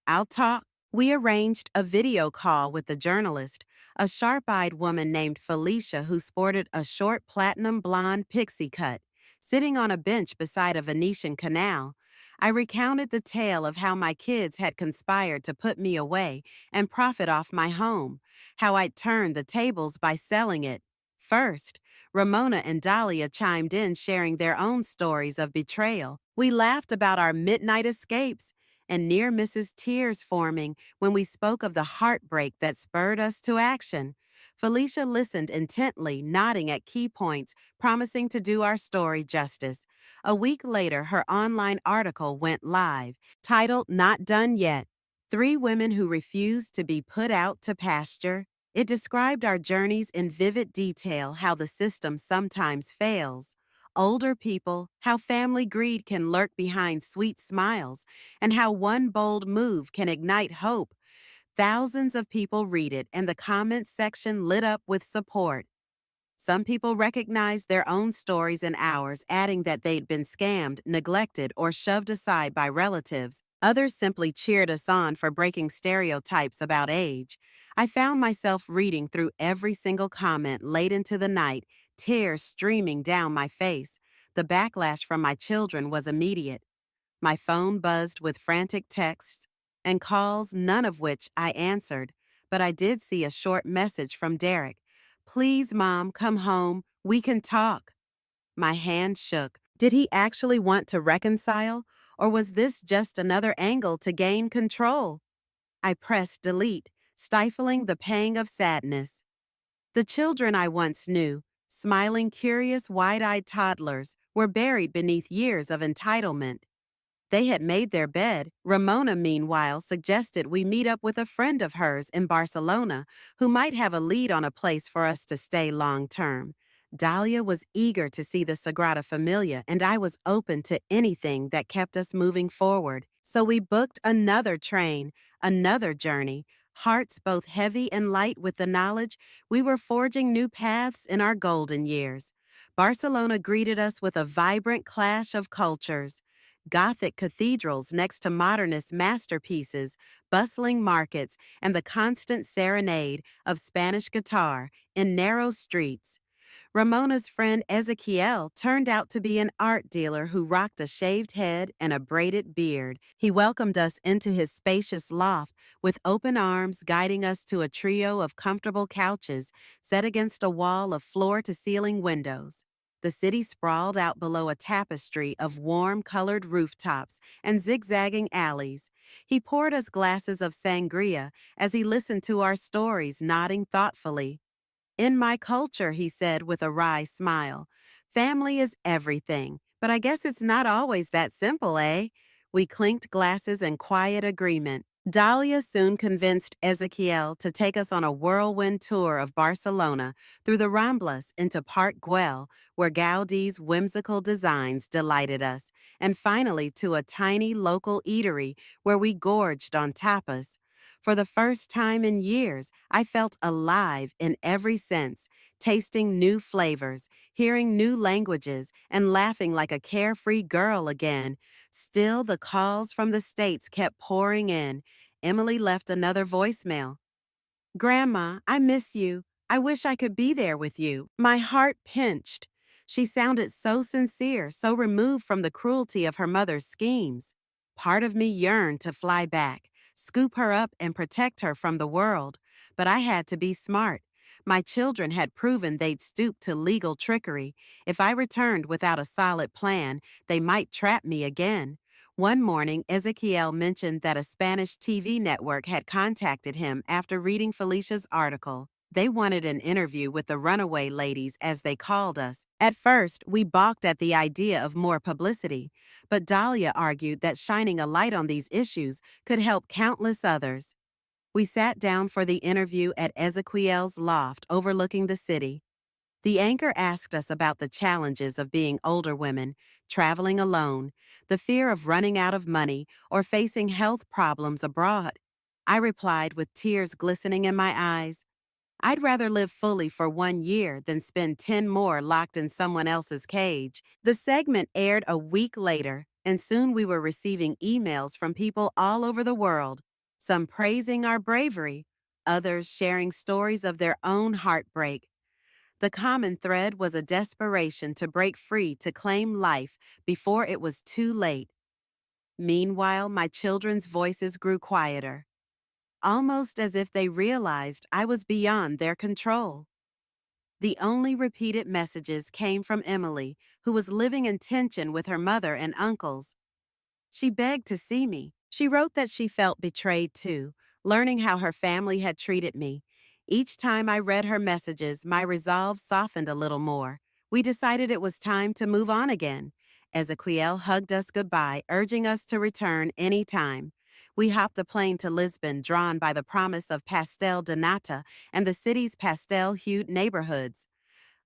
I'll talk. We arranged a video call with the journalist, a sharp-eyed woman named Felicia who sported a short platinum blonde pixie cut, sitting on a bench beside a Venetian canal. I recounted the tale of how my kids had conspired to put me away and profit off my home, how I'd turned the tables by selling it. First, Ramona and Dahlia chimed in, sharing their own stories of betrayal. We laughed about our midnight escapes and near misses tears forming when we spoke of the heartbreak that spurred us to action. Felicia listened intently, nodding at key points, promising to do our story justice. A week later, her online article went live, titled Not Done Yet: 3 Women Who Refused to Be Put Out to Pasture. It described our journeys in vivid detail, how the system sometimes fails. Older people, how family greed can lurk behind sweet smiles, and how one bold move can ignite hope. Thousands of people read it, and the comments section lit up with support. Some people recognized their own stories and ours, adding that they'd been scammed, neglected, or shoved aside by relatives. Others simply cheered us on for breaking stereotypes about age. I found myself reading through every single comment late into the night, tears streaming down my face. The backlash from my children was immediate. My phone buzzed with frantic texts and calls, none of which I answered, but I did see a short message from Derek. Please, Mom, come home. We can talk. My hand shook. Did he actually want to reconcile, or was this just another angle to gain control? I pressed delete, stifling the pang of sadness. The children I once knew, smiling, curious, wide-eyed toddlers, were buried beneath years of entitlement. They had made their bed. Ramona, meanwhile, suggested we meet up with a friend of hers in Barcelona who might have a lead on a place for us to stay long term. Dahlia was eager to see the Sagrada Familia, and I was open to anything that kept us moving forward. So we booked another train, another journey, hearts both heavy and light with the knowledge we were forging new paths in our golden years. Barcelona greeted us with a vibrant clash of cultures. Gothic cathedrals next to modernist masterpieces, bustling markets, and the constant serenade of Spanish guitar in narrow streets. Ramona's friend Ezequiel turned out to be an art dealer who rocked a shaved head and a braided beard. He welcomed us into his spacious loft with open arms, guiding us to a trio of comfortable couches set against a wall of floor-to-ceiling windows. The city sprawled out below a tapestry of warm-colored rooftops and zigzagging alleys. He poured us glasses of sangria as he listened to our stories, nodding thoughtfully. In my culture, he said with a wry smile, family is everything, but I guess it's not always that simple, eh? We clinked glasses in quiet agreement. Dahlia soon convinced Ezequiel to take us on a whirlwind tour of Barcelona through the Ramblas into Park Güell, where Gaudi's whimsical designs delighted us, and finally to a tiny local eatery where we gorged on tapas. For the first time in years, I felt alive in every sense, tasting new flavors, hearing new languages, and laughing like a carefree girl again. Still, the calls from the States kept pouring in. Emily left another voicemail. Grandma, I miss you. I wish I could be there with you. My heart pinched. She sounded so sincere, so removed from the cruelty of her mother's schemes. Part of me yearned to fly back, scoop her up and protect her from the world. But I had to be smart. My children had proven they'd stoop to legal trickery. If I returned without a solid plan, they might trap me again. One morning, Ezequiel mentioned that a Spanish TV network had contacted him after reading Felicia's article. They wanted an interview with the runaway ladies, as they called us. At first, we balked at the idea of more publicity, but Dahlia argued that shining a light on these issues could help countless others. We sat down for the interview at Ezequiel's loft overlooking the city. The anchor asked us about the challenges of being older women, traveling alone, the fear of running out of money, or facing health problems abroad. I replied with tears glistening in my eyes, I'd rather live fully for 1 year than spend 10 more locked in someone else's cage. The segment aired a week later, and soon we were receiving emails from people all over the world, some praising our bravery, others sharing stories of their own heartbreak. The common thread was a desperation to break free to claim life before it was too late. Meanwhile, my children's voices grew quieter, almost as if they realized I was beyond their control. The only repeated messages came from Emily, who was living in tension with her mother and uncles. She begged to see me. She wrote that she felt betrayed too, learning how her family had treated me. Each time I read her messages, my resolve softened a little more. We decided it was time to move on again. Ezequiel hugged us goodbye, urging us to return any time. We hopped a plane to Lisbon, drawn by the promise of pastel de nata and the city's pastel-hued neighborhoods.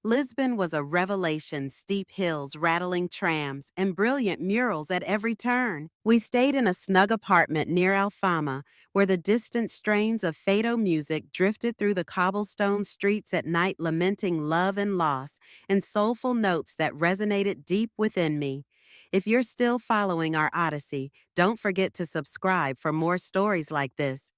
Lisbon was a revelation, steep hills, rattling trams, and brilliant murals at every turn. We stayed in a snug apartment near Alfama, where the distant strains of fado music drifted through the cobblestone streets at night, lamenting love and loss, and soulful notes that resonated deep within me. If you're still following our odyssey, don't forget to subscribe for more stories like this.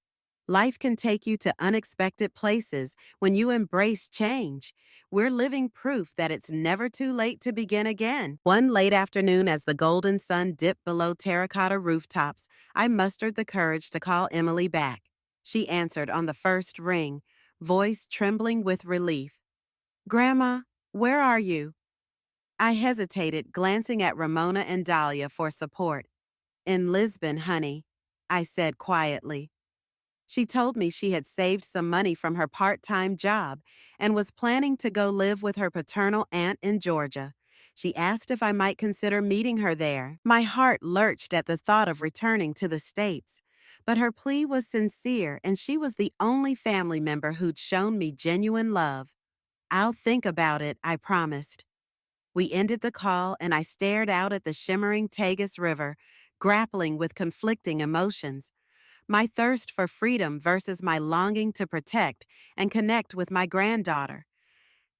Life can take you to unexpected places when you embrace change. We're living proof that it's never too late to begin again. One late afternoon, as the golden sun dipped below terracotta rooftops, I mustered the courage to call Emily back. She answered on the first ring, voice trembling with relief. Grandma, where are you? I hesitated, glancing at Ramona and Dahlia for support. In Lisbon, honey, I said quietly. She told me she had saved some money from her part-time job and was planning to go live with her paternal aunt in Georgia. She asked if I might consider meeting her there. My heart lurched at the thought of returning to the States. But her plea was sincere, and she was the only family member who'd shown me genuine love. "I'll think about it," I promised. We ended the call, and I stared out at the shimmering Tagus River, grappling with conflicting emotions. My thirst for freedom versus my longing to protect and connect with my granddaughter.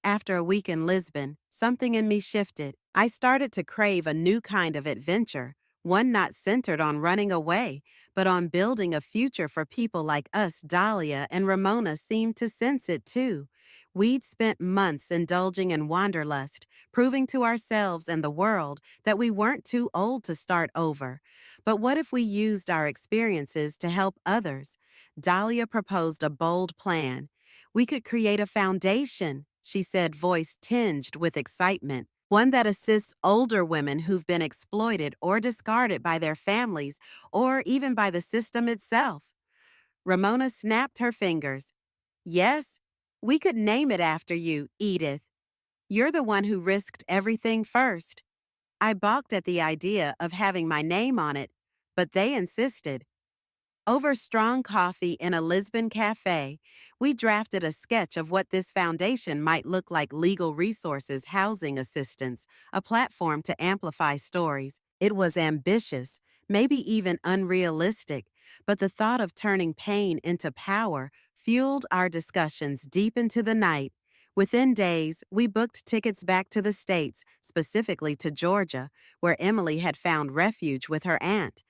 After a week in Lisbon, something in me shifted. I started to crave a new kind of adventure, one not centered on running away, but on building a future for people like us. Dahlia and Ramona seemed to sense it too. We'd spent months indulging in wanderlust, proving to ourselves and the world that we weren't too old to start over. But what if we used our experiences to help others? Dahlia proposed a bold plan. "We could create a foundation," she said, voice tinged with excitement, "one that assists older women who've been exploited or discarded by their families or even by the system itself." Ramona snapped her fingers. "Yes, we could name it after you, Edith. You're the one who risked everything first." I balked at the idea of having my name on it, but they insisted. Over strong coffee in a Lisbon cafe, we drafted a sketch of what this foundation might look like: legal resources, housing assistance, a platform to amplify stories. It was ambitious, maybe even unrealistic, but the thought of turning pain into power fueled our discussions deep into the night. Within days, we booked tickets back to the States, specifically to Georgia, where Emily had found refuge with her aunt.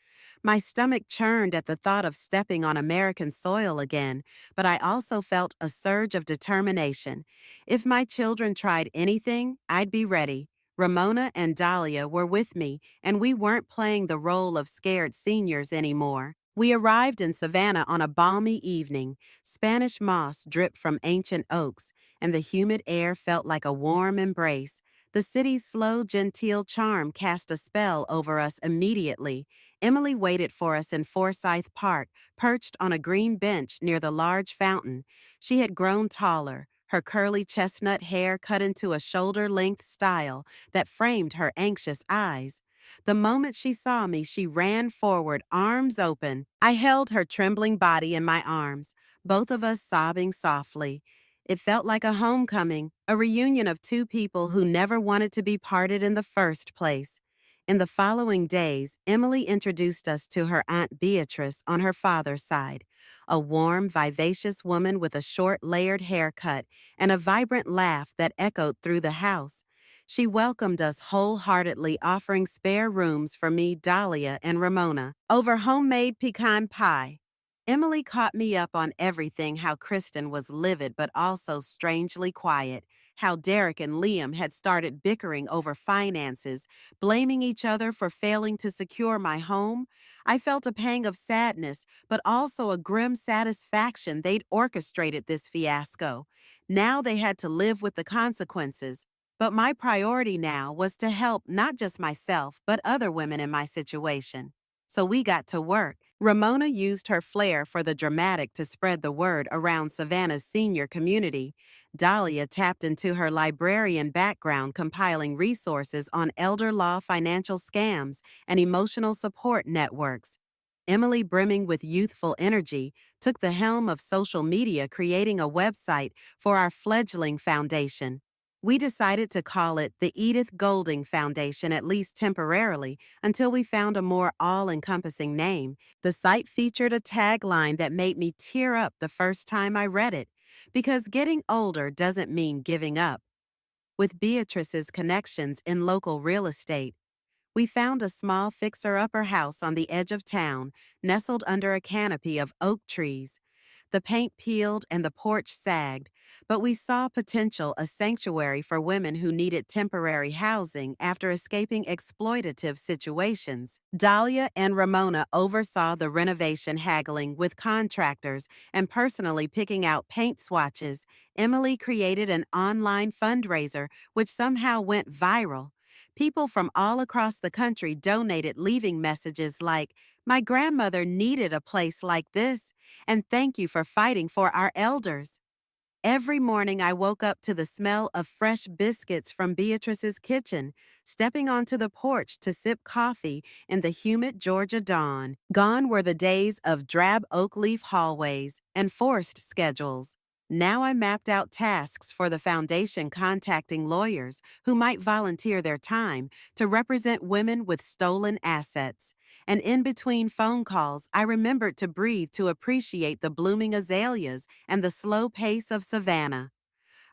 My stomach churned at the thought of stepping on American soil again, but I also felt a surge of determination. If my children tried anything, I'd be ready. Ramona and Dahlia were with me, and we weren't playing the role of scared seniors anymore. We arrived in Savannah on a balmy evening. Spanish moss dripped from ancient oaks, and the humid air felt like a warm embrace. The city's slow, genteel charm cast a spell over us immediately. Emily waited for us in Forsyth Park, perched on a green bench near the large fountain. She had grown taller, her curly chestnut hair cut into a shoulder-length style that framed her anxious eyes. The moment she saw me, she ran forward, arms open. I held her trembling body in my arms, both of us sobbing softly. It felt like a homecoming, a reunion of two people who never wanted to be parted in the first place. In the following days, Emily introduced us to her Aunt Beatrice on her father's side, a warm, vivacious woman with a short, layered haircut and a vibrant laugh that echoed through the house. She welcomed us wholeheartedly, offering spare rooms for me, Dahlia, and Ramona, over homemade pecan pie. Emily caught me up on everything: how Kristen was livid but also strangely quiet, how Derek and Liam had started bickering over finances, blaming each other for failing to secure my home. I felt a pang of sadness, but also a grim satisfaction they'd orchestrated this fiasco. Now they had to live with the consequences. But my priority now was to help not just myself, but other women in my situation. So we got to work. Ramona used her flair for the dramatic to spread the word around Savannah's senior community. Dahlia tapped into her librarian background, compiling resources on elder law, financial scams, and emotional support networks. Emily, brimming with youthful energy, took the helm of social media, creating a website for our fledgling foundation. We decided to call it the Edith Golding Foundation, at least temporarily, until we found a more all-encompassing name. The site featured a tagline that made me tear up the first time I read it, because getting older doesn't mean giving up. With Beatrice's connections in local real estate, we found a small fixer-upper house on the edge of town, nestled under a canopy of oak trees. The paint peeled and the porch sagged, but we saw potential: a sanctuary for women who needed temporary housing after escaping exploitative situations. Dahlia and Ramona oversaw the renovation, haggling with contractors and personally picking out paint swatches. Emily created an online fundraiser, which somehow went viral. People from all across the country donated, leaving messages like, "My grandmother needed a place like this," And thank you for fighting for our elders. Every morning I woke up to the smell of fresh biscuits from Beatrice's kitchen, stepping onto the porch to sip coffee in the humid Georgia dawn. Gone were the days of drab oak leaf hallways and forced schedules. Now I mapped out tasks for the foundation, contacting lawyers who might volunteer their time to represent women with stolen assets. And in between phone calls, I remembered to breathe to appreciate the blooming azaleas and the slow pace of Savannah.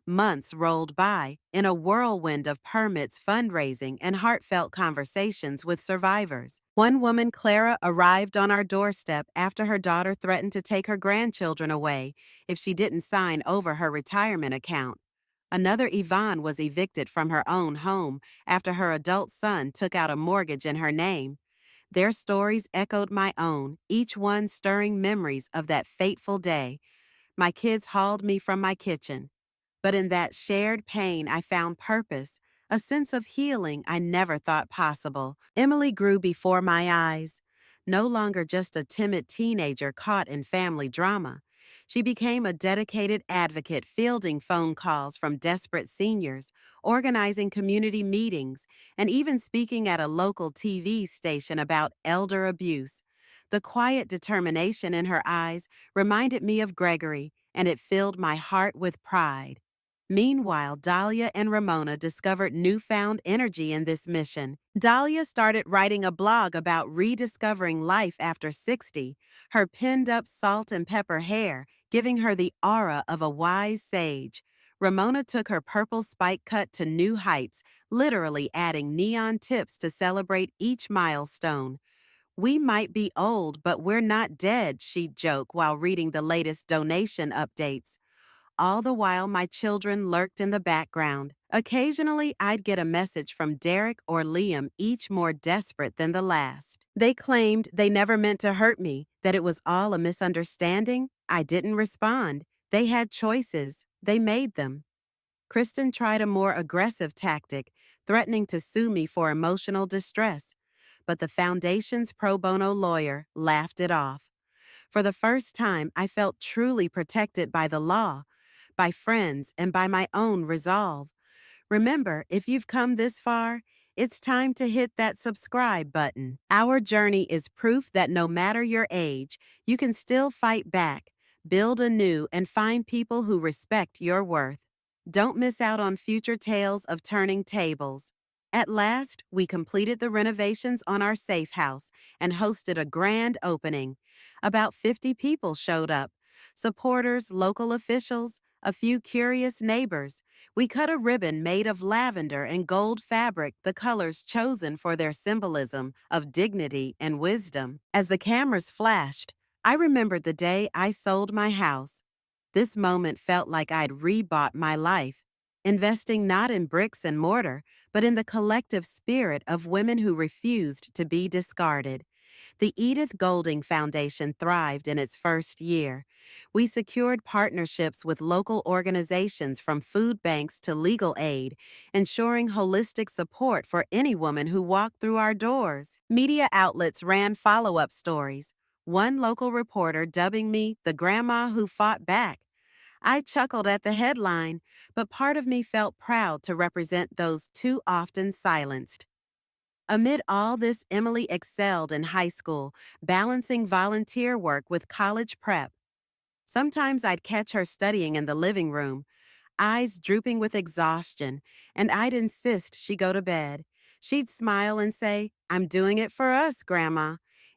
Months rolled by in a whirlwind of permits, fundraising, and heartfelt conversations with survivors. One woman, Clara, arrived on our doorstep after her daughter threatened to take her grandchildren away if she didn't sign over her retirement account. Another, Yvonne, was evicted from her own home after her adult son took out a mortgage in her name. Their stories echoed my own, each one stirring memories of that fateful day. My kids hauled me from my kitchen. But in that shared pain, I found purpose, a sense of healing I never thought possible. Emily grew before my eyes, no longer just a timid teenager caught in family drama. She became a dedicated advocate, fielding phone calls from desperate seniors, organizing community meetings, and even speaking at a local TV station about elder abuse. The quiet determination in her eyes reminded me of Gregory, and it filled my heart with pride. Meanwhile, Dahlia and Ramona discovered newfound energy in this mission. Dahlia started writing a blog about rediscovering life after 60, her pinned-up salt and pepper hair giving her the aura of a wise sage. Ramona took her purple spike cut to new heights, literally adding neon tips to celebrate each milestone. "We might be old, but we're not dead," she'd joke while reading the latest donation updates. All the while, my children lurked in the background. Occasionally, I'd get a message from Derek or Liam, each more desperate than the last. They claimed they never meant to hurt me, that it was all a misunderstanding. I didn't respond. They had choices. They made them. Kristen tried a more aggressive tactic, threatening to sue me for emotional distress. But the Foundation's pro bono lawyer laughed it off. For the first time, I felt truly protected by the law, by friends, and by my own resolve. Remember, if you've come this far, it's time to hit that subscribe button. Our journey is proof that no matter your age, you can still fight back, build anew, and find people who respect your worth. Don't miss out on future tales of turning tables. At last, we completed the renovations on our safe house and hosted a grand opening. About 50 people showed up: supporters, local officials, a few curious neighbors. We cut a ribbon made of lavender and gold fabric, the colors chosen for their symbolism of dignity and wisdom. As the cameras flashed, I remembered the day I sold my house. This moment felt like I'd rebought my life, investing not in bricks and mortar, but in the collective spirit of women who refused to be discarded. The Edith Golding Foundation thrived in its first year. We secured partnerships with local organizations, from food banks to legal aid, ensuring holistic support for any woman who walked through our doors. Media outlets ran follow-up stories, one local reporter dubbing me the grandma who fought back. I chuckled at the headline, but part of me felt proud to represent those too often silenced. Amid all this, Emily excelled in high school, balancing volunteer work with college prep. Sometimes I'd catch her studying in the living room, eyes drooping with exhaustion, and I'd insist she go to bed. She'd smile and say, "I'm doing it for us, Grandma."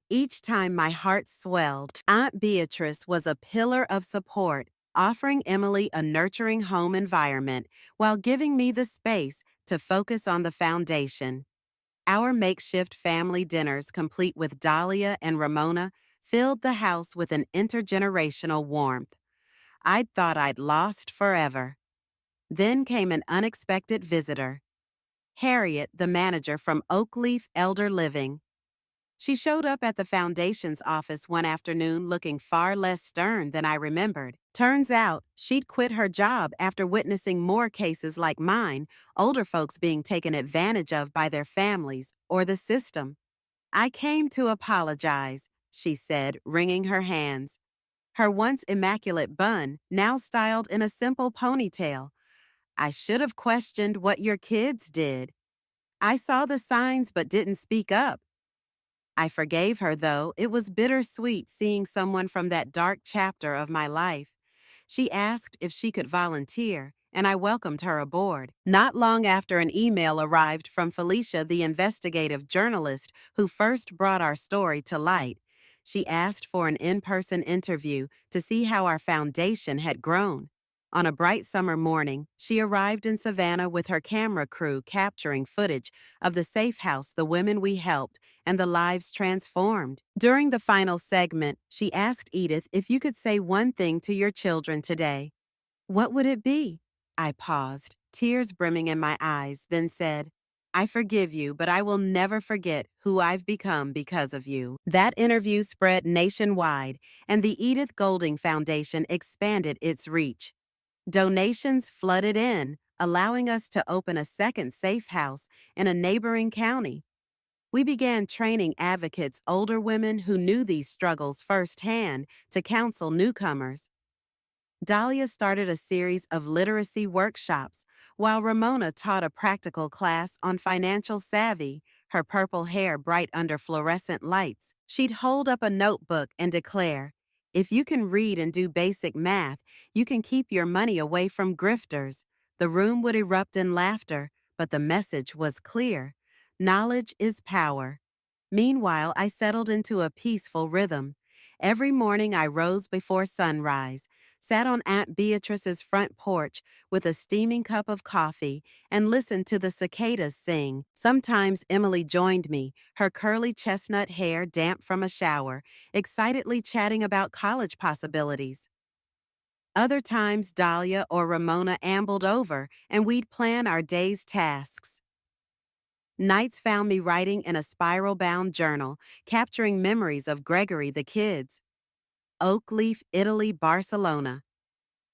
Each time my heart swelled. Aunt Beatrice was a pillar of support, offering Emily a nurturing home environment while giving me the space to focus on the foundation. Our makeshift family dinners, complete with Dahlia and Ramona, filled the house with an intergenerational warmth. I'd thought I'd lost forever. Then came an unexpected visitor: Harriet, the manager from Oakleaf Elder Living. She showed up at the Foundation's office one afternoon looking far less stern than I remembered. Turns out, she'd quit her job after witnessing more cases like mine, older folks being taken advantage of by their families or the system. "I came to apologize," she said, wringing her hands. her once immaculate bun now styled in a simple ponytail. I should have questioned what your kids did. I saw the signs but didn't speak up. I forgave her, though. It was bittersweet seeing someone from that dark chapter of my life. She asked if she could volunteer, and I welcomed her aboard. Not long after an email arrived from Felicia, the investigative journalist who first brought our story to light. She asked for an in-person interview to see how our foundation had grown. On a bright summer morning, she arrived in Savannah with her camera crew capturing footage of the safe house, the women we helped, and the lives transformed. During the final segment, she asked Edith if you could say one thing to your children today. What would it be? I paused, tears brimming in my eyes, then said, I forgive you, but I will never forget who I've become because of you. That interview spread nationwide, and the Edith Golding Foundation expanded its reach. Donations flooded in, allowing us to open a second safe house in a neighboring county. We began training advocates, older women who knew these struggles firsthand, to counsel newcomers. Dahlia started a series of literacy workshops, while Ramona taught a practical class on financial savvy, her purple hair bright under fluorescent lights. She'd hold up a notebook and declare, if you can read and do basic math, you can keep your money away from grifters. The room would erupt in laughter, but the message was clear. Knowledge is power. Meanwhile, I settled into a peaceful rhythm. Every morning I rose before sunrise, sat on Aunt Beatrice's front porch with a steaming cup of coffee, and listened to the cicadas sing. Sometimes Emily joined me, her curly chestnut hair damp from a shower, excitedly chatting about college possibilities. Other times Dahlia or Ramona ambled over, and we'd plan our day's tasks. Nights found me writing in a spiral-bound journal, capturing memories of Gregory the kids. Oakleaf, Italy, Barcelona.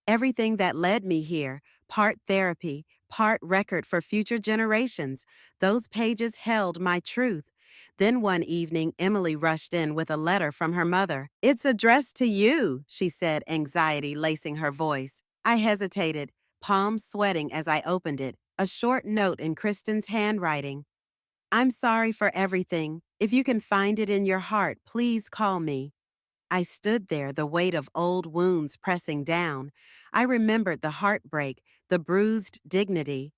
Everything that led me here, part therapy, part record for future generations. Those pages held my truth. Then one evening, Emily rushed in with a letter from her mother. It's addressed to you, she said, anxiety lacing her voice. I hesitated, palms sweating as I opened it, a short note in Kristen's handwriting. I'm sorry for everything. If you can find it in your heart, please call me. I stood there, the weight of old wounds pressing down. I remembered the heartbreak, the bruised dignity.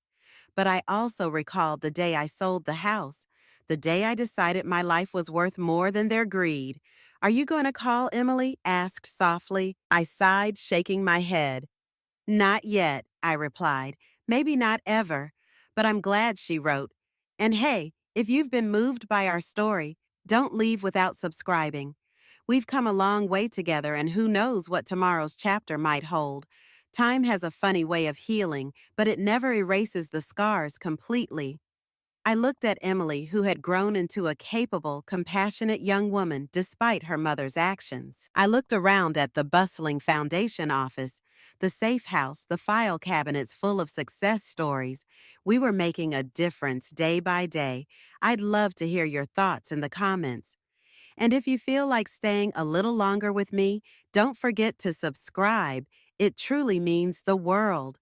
But I also recalled the day I sold the house, the day I decided my life was worth more than their greed. Are you going to call, Emily? Asked softly. I sighed, shaking my head. Not yet, I replied. Maybe not ever. But I'm glad, she wrote. And hey, if you've been moved by our story, don't leave without subscribing. We've come a long way together, and who knows what tomorrow's chapter might hold. Time has a funny way of healing, but it never erases the scars completely. I looked at Emily, who had grown into a capable, compassionate young woman despite her mother's actions. I looked around at the bustling foundation office, the safe house, the file cabinets full of success stories. We were making a difference day by day. I'd love to hear your thoughts in the comments. And if you feel like staying a little longer with me, don't forget to subscribe. It truly means the world.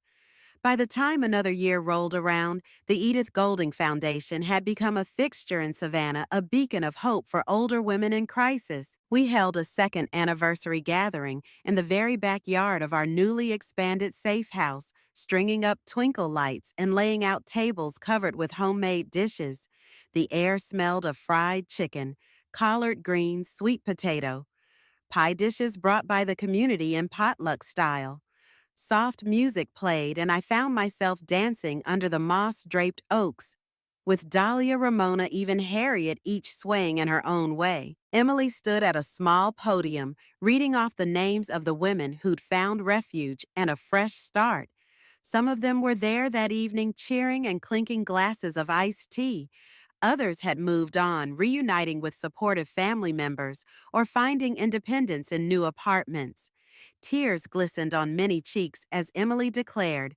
By the time another year rolled around, the Edith Golding Foundation had become a fixture in Savannah, a beacon of hope for older women in crisis. We held a second anniversary gathering in the very backyard of our newly expanded safe house, stringing up twinkle lights and laying out tables covered with homemade dishes. The air smelled of fried chicken, collard greens, sweet potato, pie dishes brought by the community in potluck style. Soft music played, and I found myself dancing under the moss-draped oaks, with Dahlia, Ramona, even Harriet, each swaying in her own way. Emily stood at a small podium, reading off the names of the women who'd found refuge and a fresh start. Some of them were there that evening cheering and clinking glasses of iced tea. Others had moved on, reuniting with supportive family members or finding independence in new apartments. Tears glistened on many cheeks as Emily declared,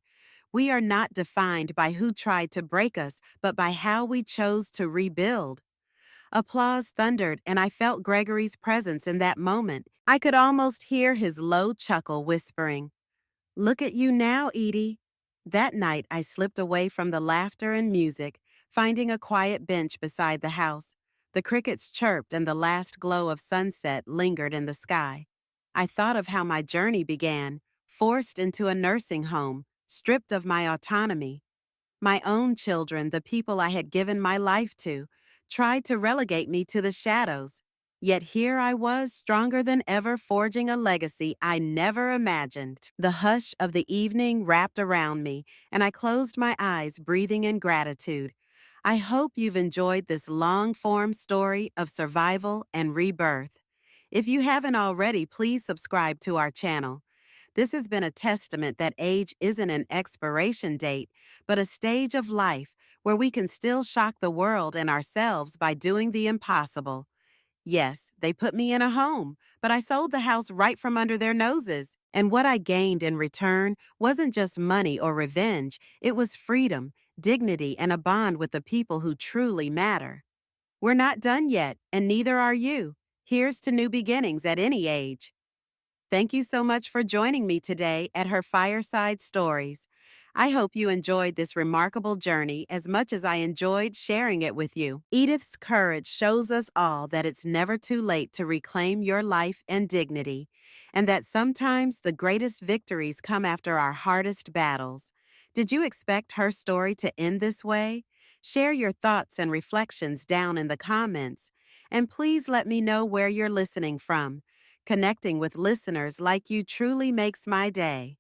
"We are not defined by who tried to break us, but by how we chose to rebuild." Applause thundered, and I felt Gregory's presence in that moment. I could almost hear his low chuckle whispering, "Look at you now, Edie." That night, I slipped away from the laughter and music, finding a quiet bench beside the house. The crickets chirped and the last glow of sunset lingered in the sky. I thought of how my journey began, forced into a nursing home, stripped of my autonomy. My own children, the people I had given my life to, tried to relegate me to the shadows. Yet here I was, stronger than ever, forging a legacy I never imagined. The hush of the evening wrapped around me, and I closed my eyes, breathing in gratitude. I hope you've enjoyed this long-form story of survival and rebirth. If you haven't already, please subscribe to our channel. This has been a testament that age isn't an expiration date, but a stage of life where we can still shock the world and ourselves by doing the impossible. Yes, they put me in a home, but I sold the house right from under their noses. And what I gained in return wasn't just money or revenge, it was freedom, dignity, and a bond with the people who truly matter. We're not done yet, and neither are you. Here's to new beginnings at any age. Thank you so much for joining me today at her Fireside Stories. I hope you enjoyed this remarkable journey as much as I enjoyed sharing it with you. Edith's courage shows us all that it's never too late to reclaim your life and dignity, and that sometimes the greatest victories come after our hardest battles. Did you expect her story to end this way? Share your thoughts and reflections down in the comments, and please let me know where you're listening from. Connecting with listeners like you truly makes my day.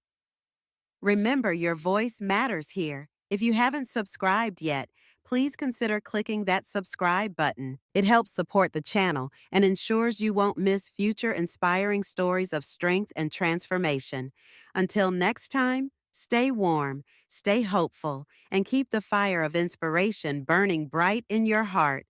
Remember, your voice matters here. If you haven't subscribed yet, please consider clicking that subscribe button. It helps support the channel and ensures you won't miss future inspiring stories of strength and transformation. Until next time, stay warm, stay hopeful, and keep the fire of inspiration burning bright in your heart.